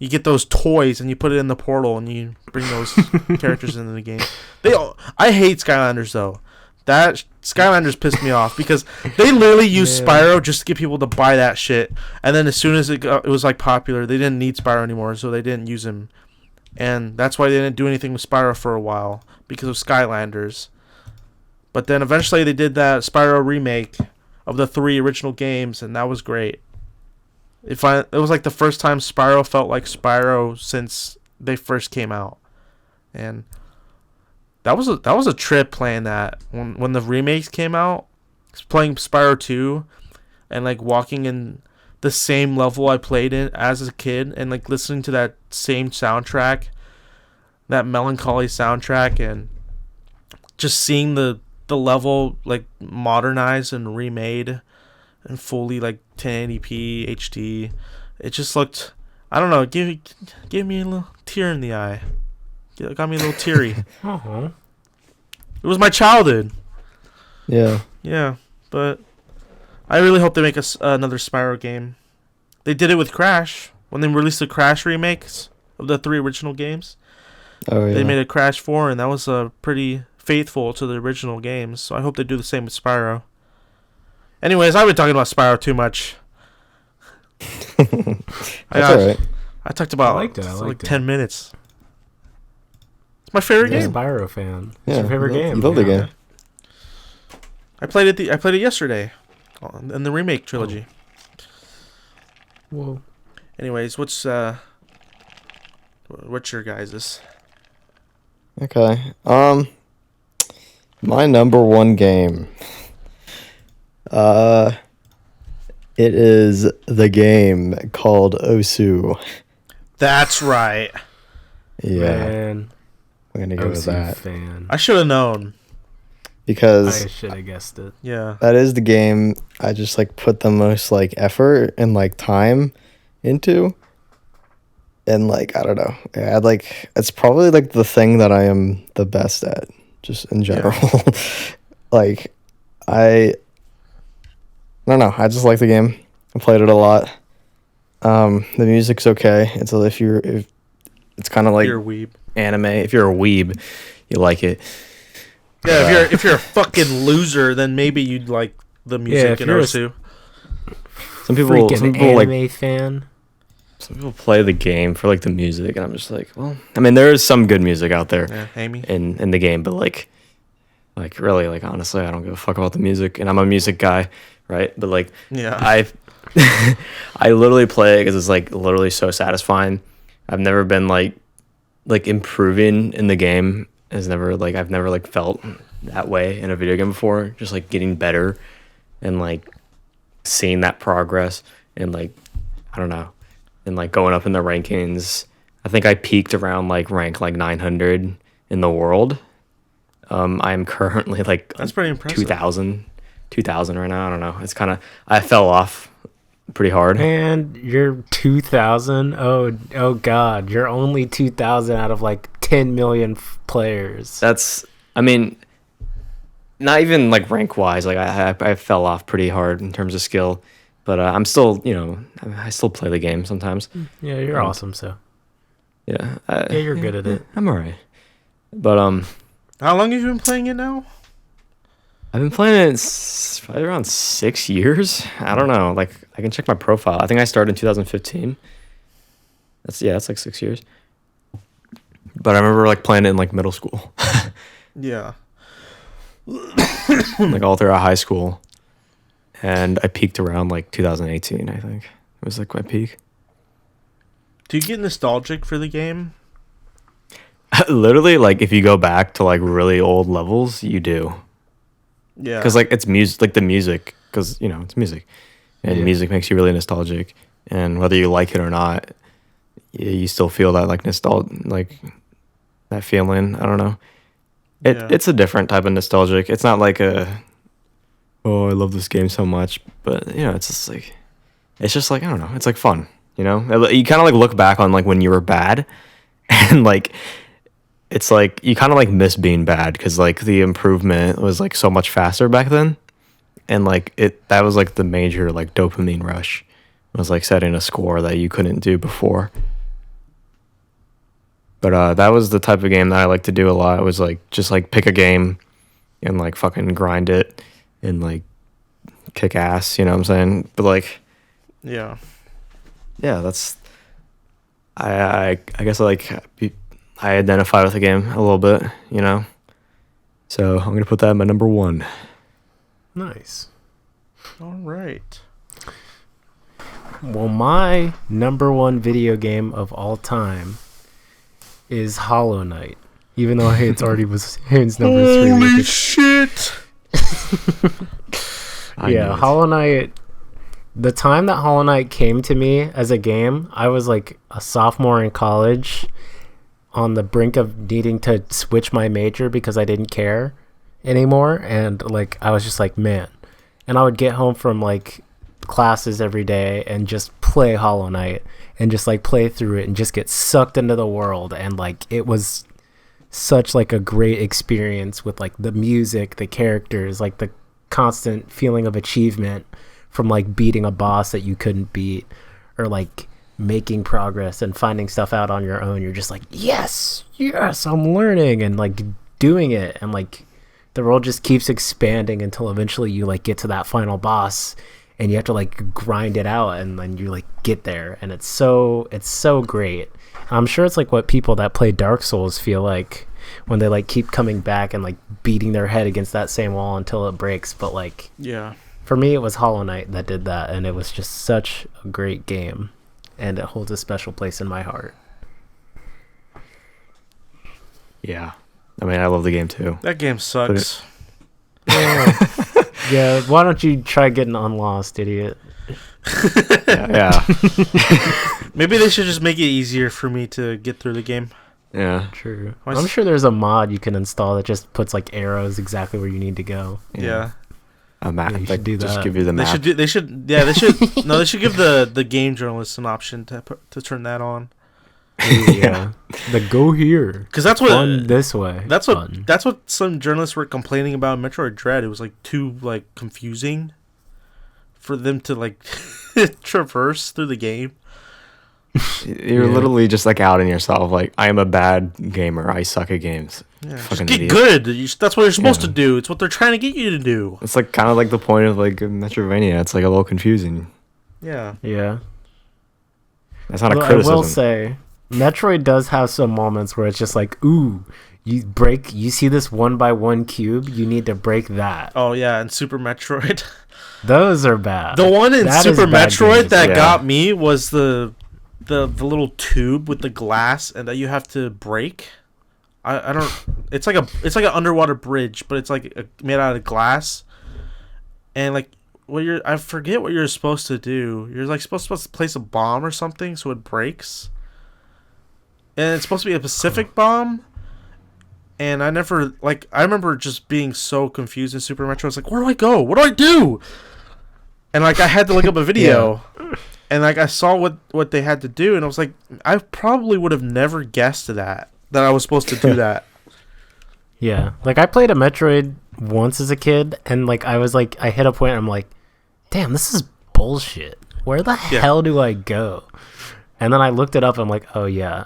you get those toys and you put it in the portal and you bring those characters into the game. I hate Skylanders though. That Skylanders pissed me off because they literally used Spyro just to get people to buy that shit, and then as soon as it was like popular, they didn't need Spyro anymore, so they didn't use him, and that's why they didn't do anything with Spyro for a while because of Skylanders. But then eventually they did that Spyro remake of the 3 original games, and that was great. It was like the first time Spyro felt like Spyro since they first came out, and that was a trip playing that when the remakes came out. Playing Spyro 2 and like walking in the same level I played in as a kid and like listening to that same soundtrack, that melancholy soundtrack, and just seeing the level like modernized and remade and fully like 1080p HD. It just looked, I don't know, give me a little tear in the eye. It got me a little teary. It was my childhood. Yeah, but I really hope they make another Spyro game. They did it with Crash when they released the Crash remakes of the 3 original games. Oh yeah. They made a Crash 4, and that was pretty faithful to the original games. So I hope they do the same with Spyro. Anyways, I've been talking about Spyro too much. That's alright. I talked about like 10 minutes. It's my favorite game. Spyro fan. Yeah, It's your favorite game. You love the game. I played it yesterday, in the remake trilogy. Whoa. Anyways, what's your guys's? Okay. My number 1 game. It is the game called Osu. That's right. Yeah. Man, I'm gonna go with that. Fan. I should have known. Because I should have guessed it. Yeah. that is the game I just like put the most like effort and like time into. And like, I don't know. It's probably like the thing that I am the best at, just in general. Like, I don't know. I just like the game. I played it a lot. The music's okay. It's it's kind of like You're a weeb. anime. If you're a weeb, you like it. Yeah, if you're a fucking loser, then maybe you'd like the music in Osu. some people Freaking like anime fan. some people play the game for like the music, and I'm just like, well, I mean, there is some good music out there Yeah, Amy. in the game, but like really, like honestly, I don't give a fuck about the music, and I'm a music guy, right? But like, Yeah. I literally play it because it's like literally so satisfying. I've never been like improving in the game. I've never like felt that way in a video game before. Just like getting better and like seeing that progress and like I don't know and like going up in the rankings. I think I peaked around like rank like 900 in the world. I'm currently like That's pretty impressive. 2000 right now. I don't know. It's kind of I fell off pretty hard. And you're 2,000. Oh God, you're only 2,000 out of like 10 million players. That's I mean, not even like rank wise. Like I fell off pretty hard in terms of skill, but I'm still I still play the game sometimes. Yeah, you're awesome. So Yeah, yeah, you're good at it. I'm alright. But How long have you been playing it now? I've been playing it probably around 6 years. I don't know. Like I can check my profile. I think I started in 2015. That's like 6 years. But I remember like playing it in like middle school, Yeah. like all throughout high school, and I peaked around like 2018. I think it was like my peak. Do you get nostalgic for the game? Literally, like if you go back to like really old levels, you do. Yeah. Because like it's music, like the music, because it's music, and Yeah. music makes you really nostalgic, and whether you like it or not, you still feel that like like that feeling. I don't know. It's a different type of nostalgic. It's not like oh, I love this game so much, but it's just like I don't know. It's like fun, You kind of like look back on like when you were bad, and like it's like you kind of like miss being bad because like the improvement was like so much faster back then, and like that was like the major like dopamine rush. It was like setting a score that you couldn't do before. But that was the type of game that I like to do a lot. It was like just like pick a game and like fucking grind it and like kick ass, you know what I'm saying? But like Yeah. that's I guess like I identify with the game a little bit, So I'm gonna put that in my number one. Nice. All right. Well, my number one video game of all time is Hollow Knight. Even though it's already was his number three. Holy shit! Yeah, Hollow Knight. The time that Hollow Knight came to me as a game, I was like a sophomore in college, on the brink of needing to switch my major because I didn't care anymore, and like I was just like, man. And I would get home from like classes every day and just play Hollow Knight and just like play through it and just get sucked into the world, and like it was such like a great experience with like the music, the characters, like the constant feeling of achievement from like beating a boss that you couldn't beat, or like making progress and finding stuff out on your own. You're just like, yes, I'm learning and like doing it, and like the world just keeps expanding until eventually you like get to that final boss and you have to like grind it out, and then you like get there, and it's so great. I'm sure it's like what people that play Dark Souls feel like when they like keep coming back and like beating their head against that same wall until it breaks. But like, Yeah. for me, it was Hollow Knight that did that, and it was just such a great game, and it holds a special place in my heart. Yeah. I mean, I love the game too. That game sucks. Yeah, why don't you try getting unlost, idiot? Yeah. Maybe they should just make it easier for me to get through the game. Yeah. True. Why I'm s- sure there's a mod you can install that just puts like arrows exactly where you need to go. Yeah. A map. Yeah, you like, should do just that. give you the They map. should no, they should give the game journalists an option to turn that on. Yeah. The go here. Cuz that's what Fun this way. that's Fun. what some journalists were complaining about in Metroid Dread. It was like too like confusing for them to like traverse through the game. You're Yeah. literally just like outing yourself. Like, I am a bad gamer. I suck at games. Yeah, just Fucking get idiot. good. That's what you're supposed Yeah. to do. It's what they're trying to get you to do. It's like kind of like the point of like Metroidvania. It's like a little confusing. Yeah. Yeah. That's not a Although I criticism. will say, Metroid does have some moments where it's just like, ooh, you see this 1x1 cube, you need to break that. Oh yeah, and Super Metroid. Those are bad. The one in That is Super bad Metroid games. that Yeah. got me was the little tube with the glass and that you have to break. I don't. It's like an underwater bridge, but it's like made out of glass. And like I forget what you're supposed to do. You're like supposed to place a bomb or something so it breaks. And it's supposed to be a Pacific bomb. And I remember just being so confused in Super Metroid. I was like, where do I go? What do I do? And like I had to look up a video. And like I saw what they had to do, and I was like, I probably would have never guessed that I was supposed to do that. Yeah. Like I played a Metroid once as a kid, and like I hit a point and I'm like, damn, this is bullshit. Where the hell do I go? And then I looked it up and I'm like, oh yeah,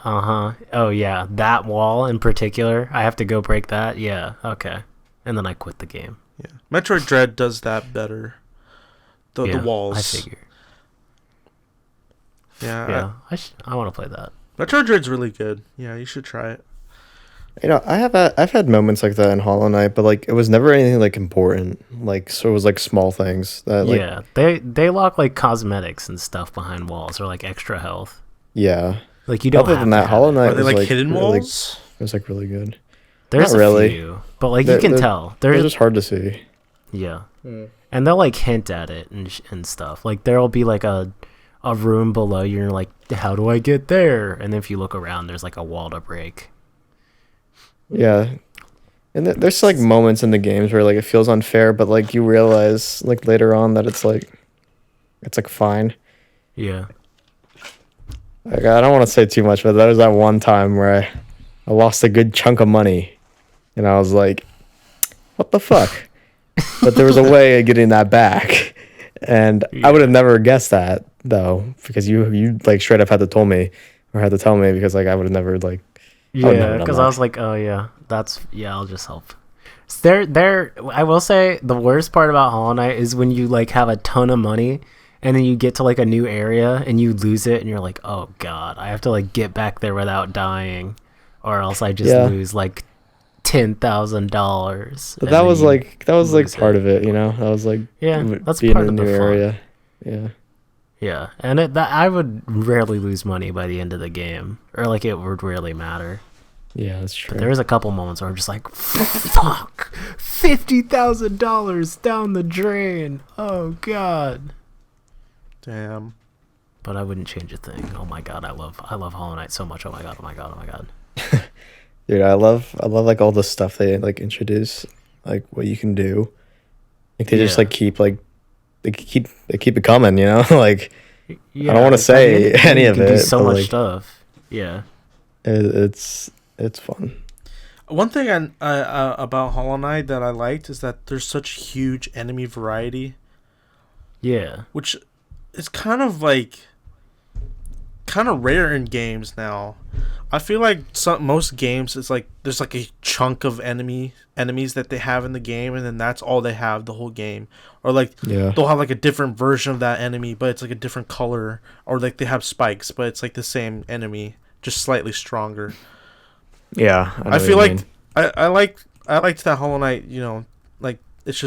oh yeah, that wall in particular, I have to go break that. Yeah, okay. And then I quit the game. Yeah, Metroid Dread does that better. The walls. I figure. Yeah, I want to play that. Metroid Dread's really good. Yeah, you should try it. You know, I've had moments like that in Hollow Knight, but like it was never anything like important. Like so, it was like small things that like Yeah, they lock like cosmetics and stuff behind walls or like extra health. yeah. Like you don't. Other have than to that, have Hollow it. Knight Are they was like hidden really, walls? it was like really good. There's Not a really. few, but like you can tell. They're just hard to see. Yeah, and they'll like hint at it and stuff. Like there'll be like a room below you, and you're like, how do I get there? And then if you look around, there's like a wall to break. Yeah. And there's like moments in the games where like it feels unfair, but like you realize like later on that it's like fine. Yeah. Like I don't want to say too much, but there was that one time where I lost a good chunk of money, and I was like, "What the fuck?" But there was a way of getting that back, and I would have never guessed that though, because you like straight up had to tell me because like I would have never like. Yeah, never because done I was like, oh yeah, I'll just help. I will say the worst part about Hollow Knight is when you like have a ton of money and then you get to like a new area and you lose it and you're like, oh god, I have to like get back there without dying, or else I just lose like $10,000. But that was like part of it, you know. That was like that's being part in a of the new fun. area. Yeah. Yeah, and I would rarely lose money by the end of the game, or like it would really matter. Yeah, that's true. But there was a couple moments where I'm just like, fuck, $50,000 down the drain. Oh god. Damn. But I wouldn't change a thing. Oh my god, I love Hollow Knight so much. Oh my god, oh my god, oh my god. Dude, I love like all the stuff they like introduce, like what you can do. Like they just like keep it coming, you know? Like Yeah, I don't want to say any of you it. can do so but, much like, stuff. Yeah. It's fun. One thing about Hollow Knight that I liked is that there's such huge enemy variety, Yeah. which is kind of rare in games now. I feel like most games it's like there's like a chunk of enemies that they have in the game, and then that's all they have the whole game. Or like they'll have like a different version of that enemy, but it's like a different color, or like they have spikes, but it's like the same enemy, just slightly stronger. Yeah, I feel like I liked that Hollow Knight. You know, like there's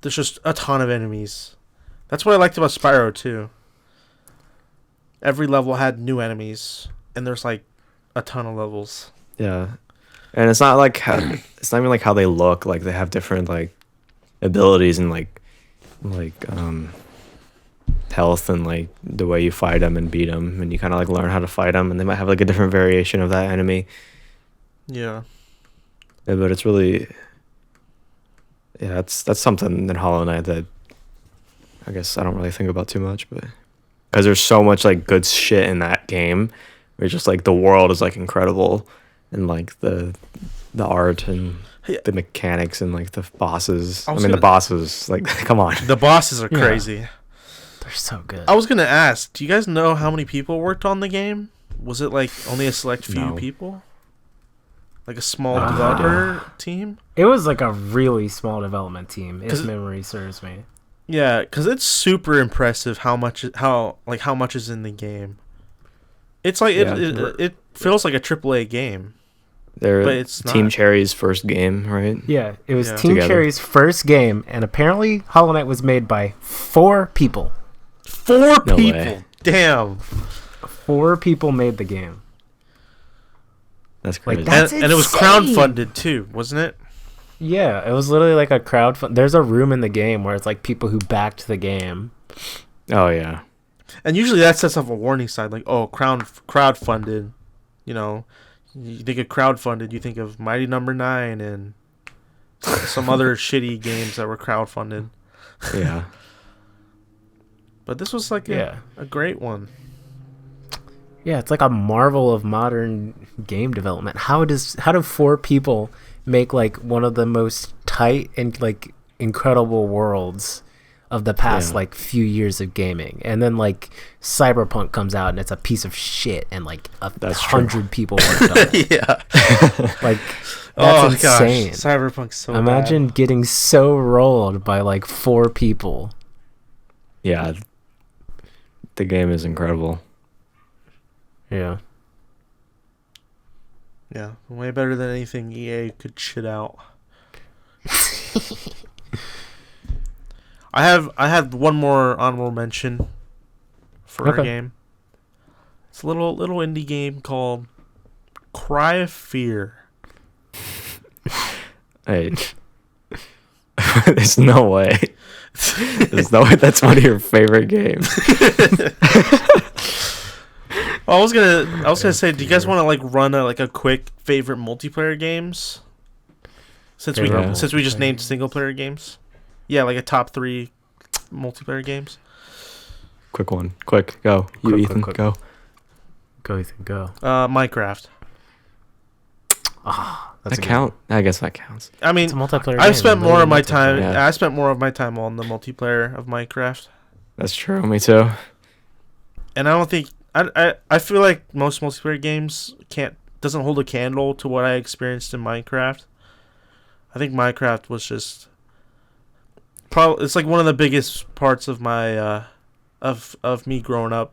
just a ton of enemies. That's what I liked about Spyro too. Every level had new enemies, and there's like a ton of levels. Yeah, and it's not even like how they look. Like they have different like abilities and like health and like the way you fight them and beat them, and you kind of like learn how to fight them, and they might have like a different variation of that enemy. Yeah. Yeah, but it's really, yeah, that's something in Hollow Knight that I guess I don't really think about too much, but because there's so much like good shit in that game, where it's just like the world is like incredible, and like the art and the mechanics and like the bosses. The bosses, like, come on. The bosses are crazy. They're so good. I was gonna ask, do you guys know how many people worked on the game? Was it like only a select few people? Like a small developer team? It was like a really small development team, if memory serves me. Yeah, because it's super impressive how much is in the game. It's like Yeah. it feels like a AAA game, They're but it's Team not. Cherry's first game, right? Yeah, it was Yeah. Team Together. Cherry's first game, and apparently Hollow Knight was made by 4 people. 4 No people. way. Damn. 4 people made the game. That's Like, crazy. That's And it was insane. crowdfunded too, wasn't it? Yeah, it was literally like a crowdfund. There's a room in the game where it's like people who backed the game. Oh yeah. And usually that sets up a warning sign, like, oh, crowdfunded. You know, you think of crowdfunded, you think of Mighty Number 9 and some other shitty games that were crowdfunded. Yeah. But this was like Yeah. a great one. Yeah, it's like a marvel of modern game development. How do 4 people make like one of the most tight and like incredible worlds of the past Yeah. like few years of gaming, and then like Cyberpunk comes out and it's a piece of shit, and like That's true. 100 people worked on it. Yeah. Like Oh that's gosh, insane. Cyberpunk's so Imagine bad. getting so rolled by like 4 people. Yeah. The game is incredible. Yeah. Yeah, way better than anything EA could shit out. I have one more honorable mention for a Okay. game. It's a little indie game called Cry of Fear. Hey. There's no way. There's no way that's one of your favorite games. I was gonna say, do you guys want to like run a quick favorite multiplayer games? Since we Favorite since we just multiplayer named games? single player games, yeah, like a top 3 multiplayer games. Quick one. Quick. Go. You, Quick, Ethan. quick. Go. Go, Ethan, go. Minecraft. That's That count? I guess that counts. I mean, It's a multiplayer I've game, spent more literally of my multiplayer. time. Yeah. I spent more of my time on the multiplayer of Minecraft, That's true. Me too. and I don't think I feel like most multiplayer games doesn't hold a candle to what I experienced in Minecraft. I think Minecraft was just probably it's like one of the biggest parts of my of me growing up,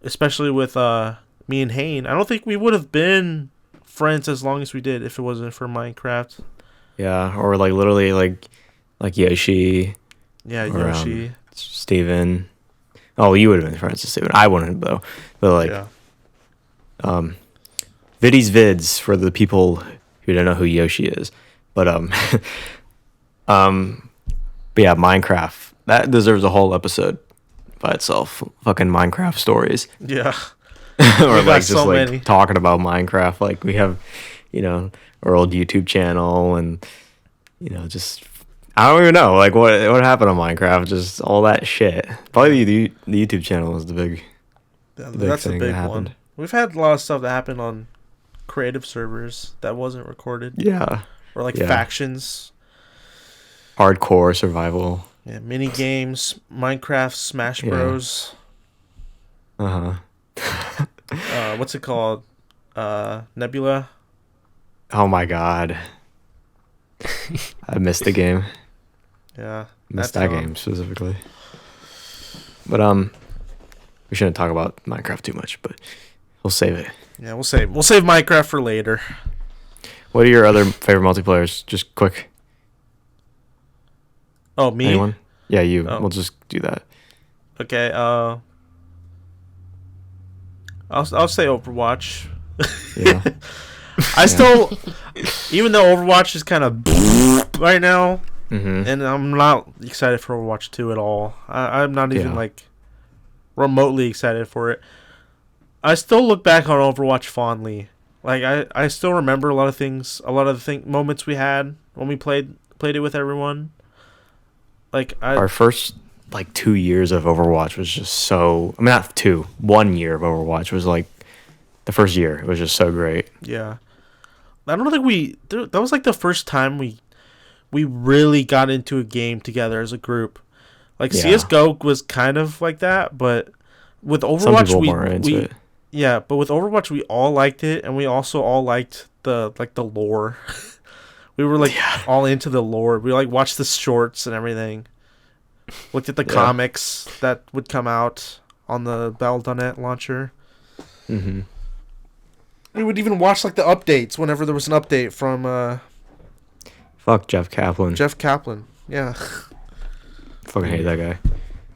especially with me and Hayne. I don't think we would have been friends as long as we did if it wasn't for Minecraft. Yeah. Or like literally like Yoshi, Yeah, Or, Yoshi. Steven. Oh, you would have been friends with Steven. I wouldn't though. But like Yeah. Viddy's vids for the people who don't know who Yoshi is. But but yeah, Minecraft. That deserves a whole episode by itself. Fucking Minecraft stories. Yeah. Or We've got like just so like many. talking about Minecraft. Like we have, our old YouTube channel and just I don't even know like what happened on Minecraft. Just all that shit. Probably the YouTube channel is the big big That's a thing big that happened. one. We've had a lot of stuff that happened on creative servers that wasn't recorded, Yeah. or like Yeah. factions. Hardcore survival. Yeah, mini games, Minecraft, Smash Yeah. Bros. Uh-huh. What's it called? Nebula. Oh my god. I missed the game. Yeah, Missed that's that on. game specifically. But we shouldn't talk about Minecraft too much, but we'll save it. Yeah, we'll save Minecraft for later. What are your other favorite multiplayers? Just quick. Oh, me. Anyone? Yeah, you. Oh. We'll just do that. Okay. I'll say Overwatch. Yeah. I still, even though Overwatch is kind of right now, Mm-hmm. and I'm not excited for Overwatch 2 at all. I'm not even Yeah. like remotely excited for it. I still look back on Overwatch fondly. Like I still remember a lot of things, moments we had when we played it with everyone. Like Our first 2 years of Overwatch was just so. I mean, not 2. 1 year of Overwatch was like the first year. It was just so great. yeah. I don't think that was like the first time we really got into a game together as a group. Like Yeah. CS:GO was kind of like that, but with Some Overwatch people weren't into it. yeah, but with Overwatch we all liked it, and we also all liked the lore. We were all into the lore. We watched the shorts and everything. Looked at the Yeah. comics that would come out on the Battle.net launcher. Mm-hmm. We would even watch like the updates whenever there was an update from Fuck Jeff Kaplan. Jeff Kaplan. Yeah. Fucking hate that guy.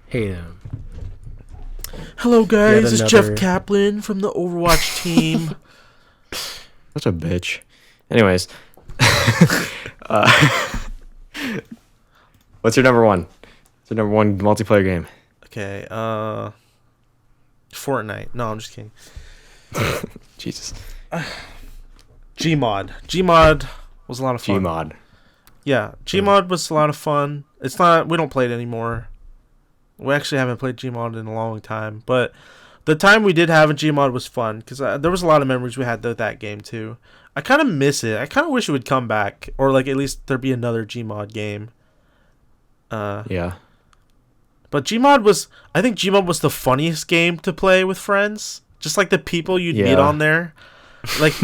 Hate him. Hello guys, Yet it's Jeff another- Kaplan from the Overwatch team. Such a bitch. Anyways. What's your number one? What's your number one multiplayer game? Okay, Fortnite. No, I'm just kidding. Jesus. Gmod. Gmod was a lot of fun. Gmod. Yeah, Gmod was a lot of fun. It's not. We don't play it anymore. We actually haven't played Gmod in a long time. But the time we did have a Gmod was fun because there was a lot of memories we had with that game too. I kind of miss it. I kind of wish it would come back, or like at least there be another Gmod game. Yeah. But Gmod was. I think Gmod was the funniest game to play with friends. Just like the people you'd meet Yeah. on there. Like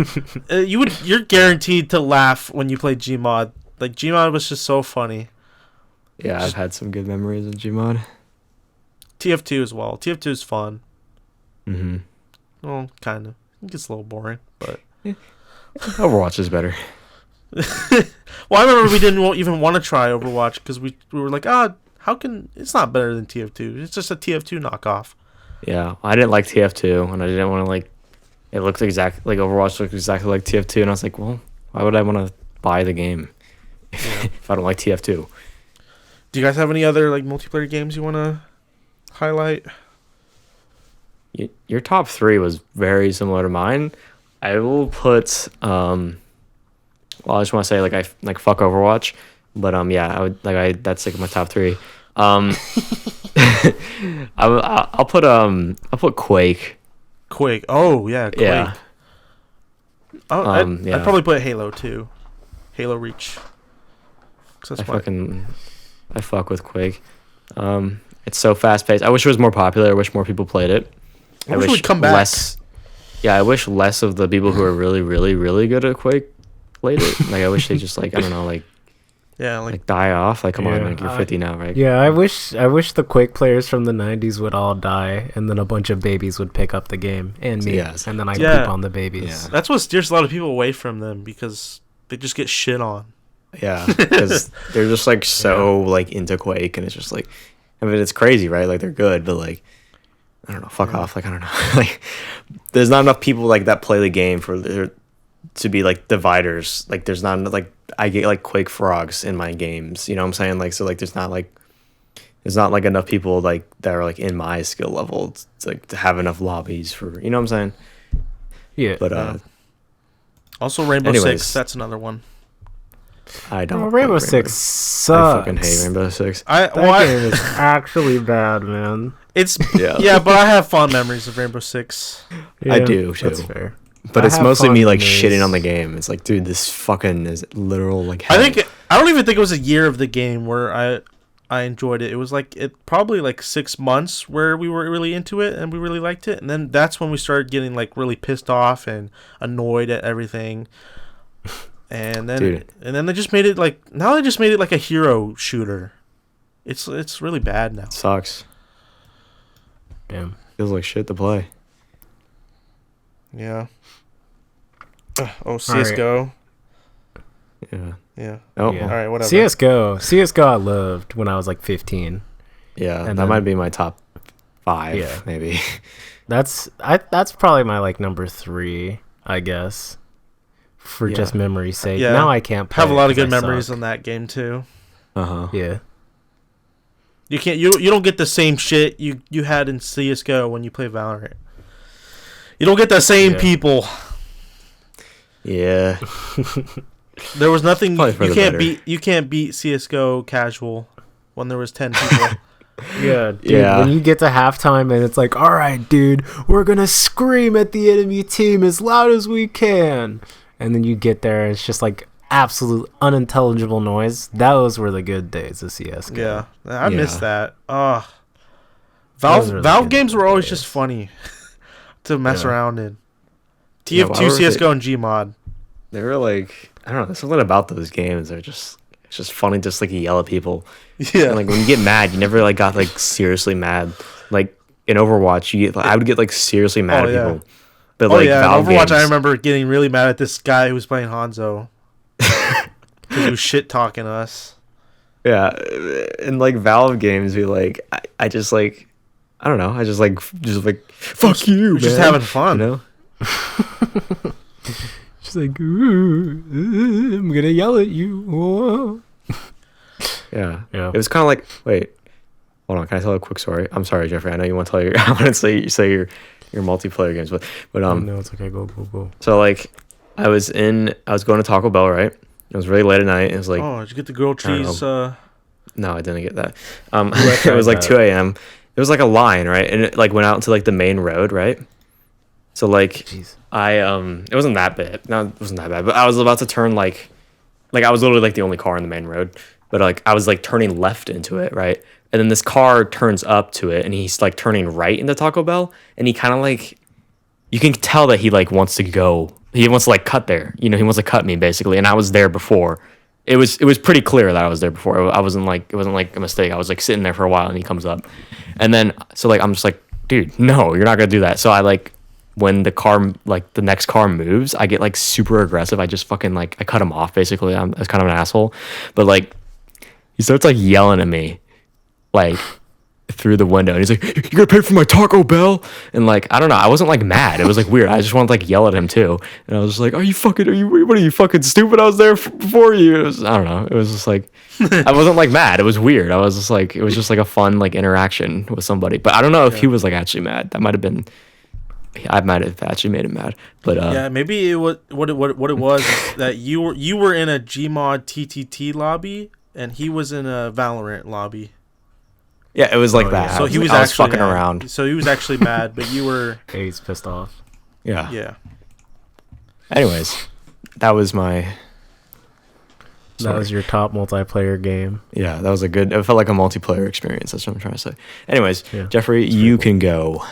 you're guaranteed to laugh when you play Gmod. Like Gmod was just so funny. Yeah, I've had some good memories of Gmod. TF2 as well. TF2 is fun. Mm-hmm. Well, kind of. It gets a little boring, but. Overwatch is better. Well, I remember we didn't even want to try Overwatch because we were like, how can it's not better than TF2? It's just a TF2 knockoff. Yeah, I didn't like TF2, and I didn't want to like. It looked exactly like Overwatch looked exactly like TF2, and I was like, well, why would I want to buy the game if I don't like TF2? Do you guys have any other like multiplayer games you want to highlight? Your top three was very similar to mine. I will put well, I just want to say like I like fuck Overwatch, but yeah, I would that's like my top three. I'll put Quake. Quake. Oh yeah, Quake. Yeah. Oh, yeah. I'd probably put Halo too. Halo Reach. 'Cause that's I fuck with Quake. It's so fast paced. I wish it was more popular. I wish more people played it. I wish it would come back. I wish less of the people who are really, really, really good at Quake played it. Like I wish they just like I don't know like Yeah, like die off. Like come on, Yeah, like you're 50 now, right? Yeah, I wish the Quake players from the 90s would all die, and then a bunch of babies would pick up the game, and me, Yes. and then I Yeah. poop on the babies. Yeah. that's what steers a lot of people away from them because they just get shit on. Yeah, because they're just like so like into Quake, and it's just like, I mean, it's crazy, right? Like they're good, but like, I don't know, fuck off. Like I don't know, like there's not enough people like that play the game for there to be like dividers. Like there's not like I get like Quake frogs in my games. You know what I'm saying? Like so like there's not like enough people like that are like in my skill level to, like to have enough lobbies for you know what I'm saying? Yeah, But Also, Rainbow Anyways. Six. That's another one. I don't. Bro, Rainbow like Six I sucks. fucking hate Rainbow Six. That game is actually bad, man. It's Yeah. yeah, but I have fond memories of Rainbow Six. I do, That's too. fair. But I it's have mostly me fond like memories. shitting on the game. It's like, dude, this fucking is literal like hell. I don't even think it was a year of the game where I enjoyed it. It was like probably like 6 months where we were really into it and we really liked it, and then that's when we started getting like really pissed off and annoyed at everything. And then Dude. they just made it like a hero shooter. It's really bad now. sucks. Damn. Feels like shit to play. Yeah. CS:GO. Yeah. Yeah. Oh, Yeah. All right, whatever. CS:GO I loved when I was like 15. yeah. And that then- might be my top 5, Yeah. maybe. That's probably my like number 3, I guess. For Yeah. just memory's sake. Yeah. Now I can't play Have a lot of it good 'cause I memories suck. on that game too. Uh-huh. Yeah. You can't you don't get the same shit you had in CS:GO when you play Valorant. You don't get the same Yeah. people. Yeah. There was nothing Probably for you the can't better. beat. You can't beat CS:GO casual when there was 10 people. Yeah, dude, Yeah. when you get to halftime and it's like, all right, dude, we're going to scream at the enemy team as loud as we can. And then you get there and it's just like absolute unintelligible noise. Those were the good days of CS:GO. Yeah, I miss Yeah. that. Ugh. Those are the Valve good games were always days. just funny to mess Yeah. around in. Yeah, why TF2, were CS:GO, and Gmod. They were like, I don't know, there's something about those games. It's just funny just like you yell at people. Yeah. And, like, when you get mad, you never, like, got, like, seriously mad. Like, in Overwatch, I would get, like, seriously mad at people. But, like, Valve in Overwatch, games, I remember getting really mad at this guy who was playing Hanzo. Because he was shit-talking us. yeah. In, like, Valve games, I just, like, I don't know. I just, like, fuck you, man. Just having fun. You know? She's like, "Ooh, I'm gonna yell at you." Whoa. Yeah. Yeah. It was kind of like, wait, hold on. Can I tell a quick story? I'm sorry, Jeffrey. I know you want to tell I want to say your multiplayer games, but No, it's okay. Go. So, like, I was going to Taco Bell, right? It was really late at night. It was like, Oh, did you get the grilled cheese? no, I didn't get that. I It was like tried 2 a.m. It was like a line, right? And it, like, went out into, like, the main road, right? So, like, Jeez. it wasn't that bad. No, it wasn't that bad. But I was about to turn, like I was literally, like, the only car on the main road. But, like, I was, like, turning left into it, right? And then this car turns up to it, and he's, like, turning right into Taco Bell. And he kind of, like, you can tell that he, like, wants to go. He wants to, like, cut there. You know, he wants to cut me, basically. And I was there before. It was pretty clear that I was there before. It wasn't, like, a mistake. I was, like, sitting there for a while, and he comes up. And then, so, like, I'm just like, dude, no, you're not going to do that. So I, like, when the car, like, the next car moves, I get, like, super aggressive. I just fucking, like, I cut him off, basically. I was kind of an asshole. But, like, he starts, like, yelling at me, like, through the window. And he's like, "You gotta pay for my Taco Bell?" And, like, I don't know. I wasn't, like, mad. It was, like, weird. I just wanted to, like, yell at him, too. And I was just like, what are you fucking stupid? I was there before you. I don't know. It was just, like, I wasn't, like, mad. It was weird. I was just, like, it was just, like, a fun, like, interaction with somebody. But I don't know if he was, like, actually mad. That might have been... I might have actually made him mad, but yeah, maybe what it was is that you were in a Gmod TTT lobby and he was in a Valorant lobby. yeah, it was like that. Yeah. So he was I was actually fucking mad. around. So he was actually mad, but you were. Hey, he's pissed off. Yeah. Yeah. Anyways, that was my. That was your top multiplayer game. Yeah, that was a good. It felt like a multiplayer experience. That's what I'm trying to say. Anyways, Yeah, Jeffrey, that's you pretty can go.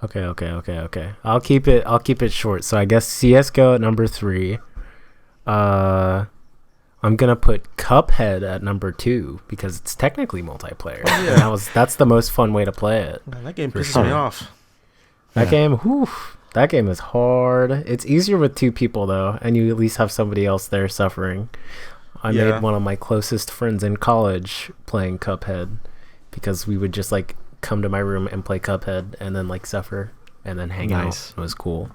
Okay. I'll keep it short. So I guess CS:GO at number 3. I'm gonna put Cuphead at number 2 because it's technically multiplayer. Yeah. And that's the most fun way to play it. Man, that game For pisses sure. me off. That game is hard. It's easier with 2 people though, and you at least have somebody else there suffering. I made one of my closest friends in college playing Cuphead because we would just, like, come to my room and play Cuphead and then, like, suffer and then hang out. It was cool.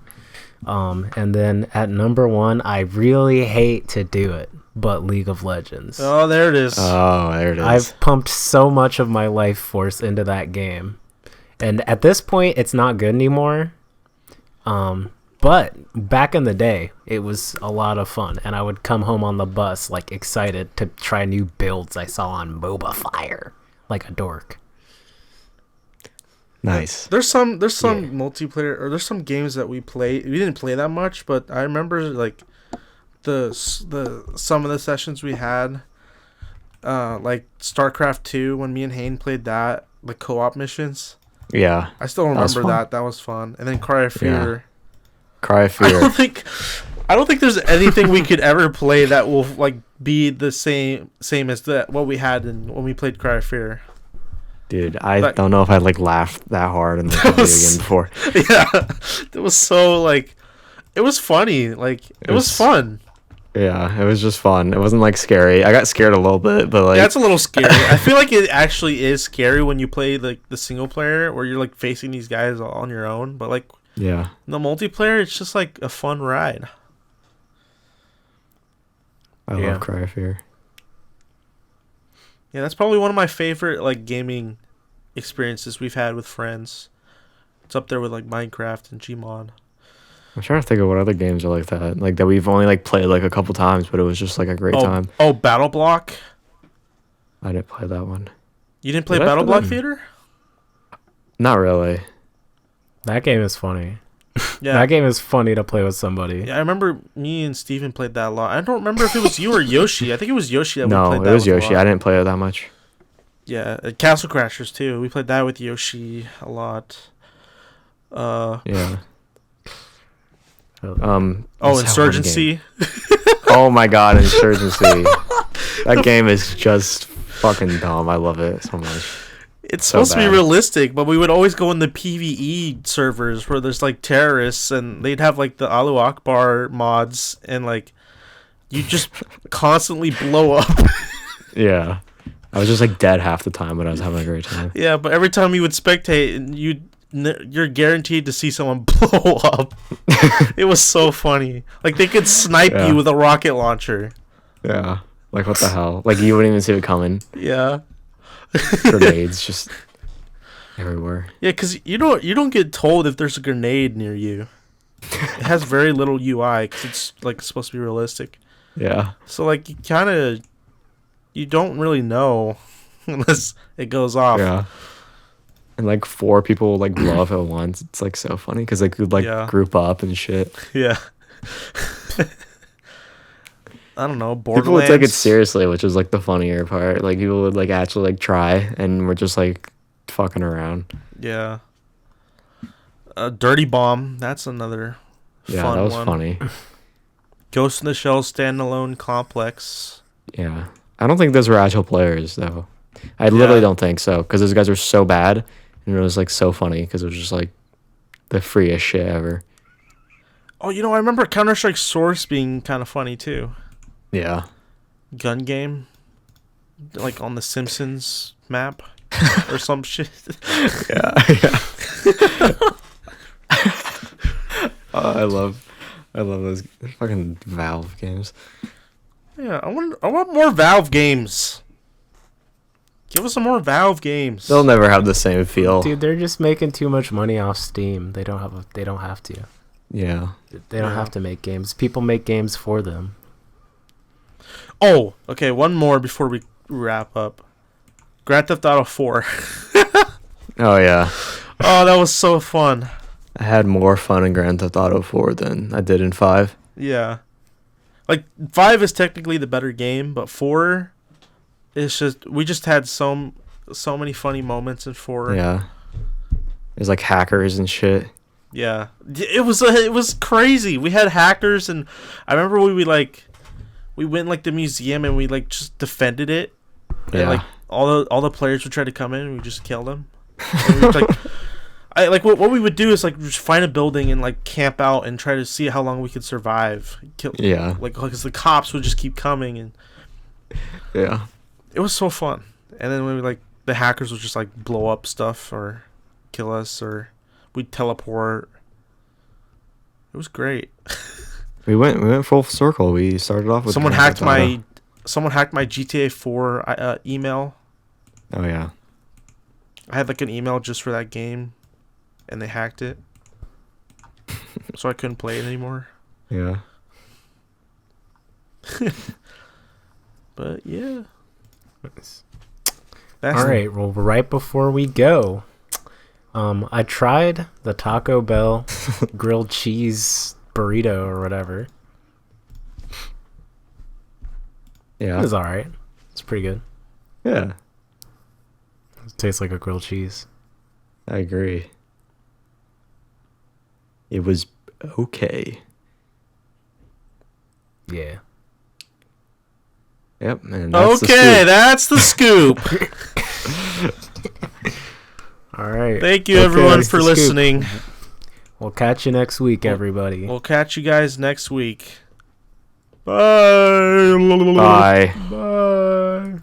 And then at number 1, I really hate to do it, but League of Legends. Oh, there it is. I've pumped so much of my life force into that game, and at this point it's not good anymore. But back in the day it was a lot of fun, and I would come home on the bus, like, excited to try new builds I saw on MOBA Fire like a dork. Nice. There's some multiplayer, or there's some games that we didn't play that much, but I remember, like, the some of the sessions we had, like StarCraft 2 when me and Hayne played that, like, co-op missions. Yeah. I still remember that. That was fun. And then Cry of Fear. Yeah. Cry of Fear. I don't think there's anything we could ever play that will, like, be the same as what we had when we played Cry of Fear. Dude, I don't know if I, like, laughed that hard in the video game before. Yeah, it was so, like, it was funny. Like, it was fun. Yeah, it was just fun. It wasn't, like, scary. I got scared a little bit, but, like, yeah, it's a little scary. I feel like it actually is scary when you play, like, the single player where you're, like, facing these guys all on your own. But, like, yeah, in the multiplayer, it's just, like, a fun ride. I love Cry of Fear. Yeah, that's probably one of my favorite, like, gaming experiences we've had with friends. It's up there with, like, Minecraft and Gmod. I'm trying to think of what other games are like that we've only, like, played, like, a couple times, but it was just, like, a great time. Oh, Battle Block? I didn't play that one. You didn't play Did I Battle play Block that? Theater? Not really. That game is funny. Yeah. That game is funny to play with somebody. Yeah, I remember me and Steven played that a lot. I don't remember if it was you or Yoshi. I think it was Yoshi that we played that with. No, it was a Yoshi. lot. I didn't play it that much. Yeah, Castle Crashers too. We played that with Yoshi a lot. Yeah. Oh, Insurgency. Oh my god, Insurgency. That game is just fucking dumb. I love it so much. It's So supposed to be bad. realistic, but we would always go in the PvE servers where there's like terrorists, and they'd have like the Allahu Akbar mods, and like you just constantly blow up. Yeah. I was just like dead half the time, but I was having a great time. Yeah, but every time you would spectate, you're guaranteed to see someone blow up. It was so funny. Like they could snipe Yeah. you with a rocket launcher. Yeah. Like what the hell? Like you wouldn't even see it coming. Yeah. Grenades just everywhere. Yeah, because you don't get told if there's a grenade near you. It has very little UI because it's like supposed to be realistic. Yeah. So like you don't really know unless it goes off. Yeah. And like 4 people like blow up at once. It's like so funny because they could like Yeah. group up and shit. Yeah. I don't know. People would Borderlands. take it seriously, which is like the funnier part. Like people would like actually like try, and we're just like fucking around. Yeah. Dirty Bomb. That's another Yeah, fun that was one. funny. Ghost in the Shell standalone complex. Yeah, I don't think those were actual players though. I literally Yeah. don't think so because those guys were so bad, and it was like so funny because it was just like the freest shit ever. Oh, I remember Counter-Strike Source being kind of funny too. Yeah. Gun game. Like on the Simpsons map or some shit. Yeah. I love those fucking Valve games. Yeah, I want more Valve games. Give us some more Valve games. They'll never have the same feel. Dude, they're just making too much money off Steam. They don't have to. Yeah. They don't Yeah. have to make games. People make games for them. Oh, okay, one more before we wrap up. Grand Theft Auto 4. Oh yeah. Oh, that was so fun. I had more fun in Grand Theft Auto 4 than I did in 5. Yeah. Like 5 is technically the better game, but 4 is just we just had so many funny moments in 4. Yeah. There's like hackers and shit. Yeah. It was crazy. We had hackers, and I remember we went like the museum and we like just defended it. And Yeah. like all the players would try to come in and we just kill them. And we would, like what we would do is like just find a building and like camp out and try to see how long we could survive. Kill Yeah. like because the cops would just keep coming, and Yeah. it was so fun. And then we the hackers would just like blow up stuff or kill us, or we'd teleport. It was great. We went full circle. We started off with Someone Grand hacked Theft Auto. my GTA 4 email. Oh yeah. I had like an email just for that game, and they hacked it, so I couldn't play it anymore. Yeah. But yeah, that's All right. Well, right before we go, I tried the Taco Bell grilled cheese burrito or whatever. It Yeah. was all right. It's pretty good. Yeah. It tastes like a grilled cheese. I agree. It was okay. Yeah. Yep. And that's okay. That's the scoop. All right. Thank you Okay, everyone that's for the scoop. listening. We'll catch you next week, everybody. We'll catch you guys next week. Bye. Bye. Bye.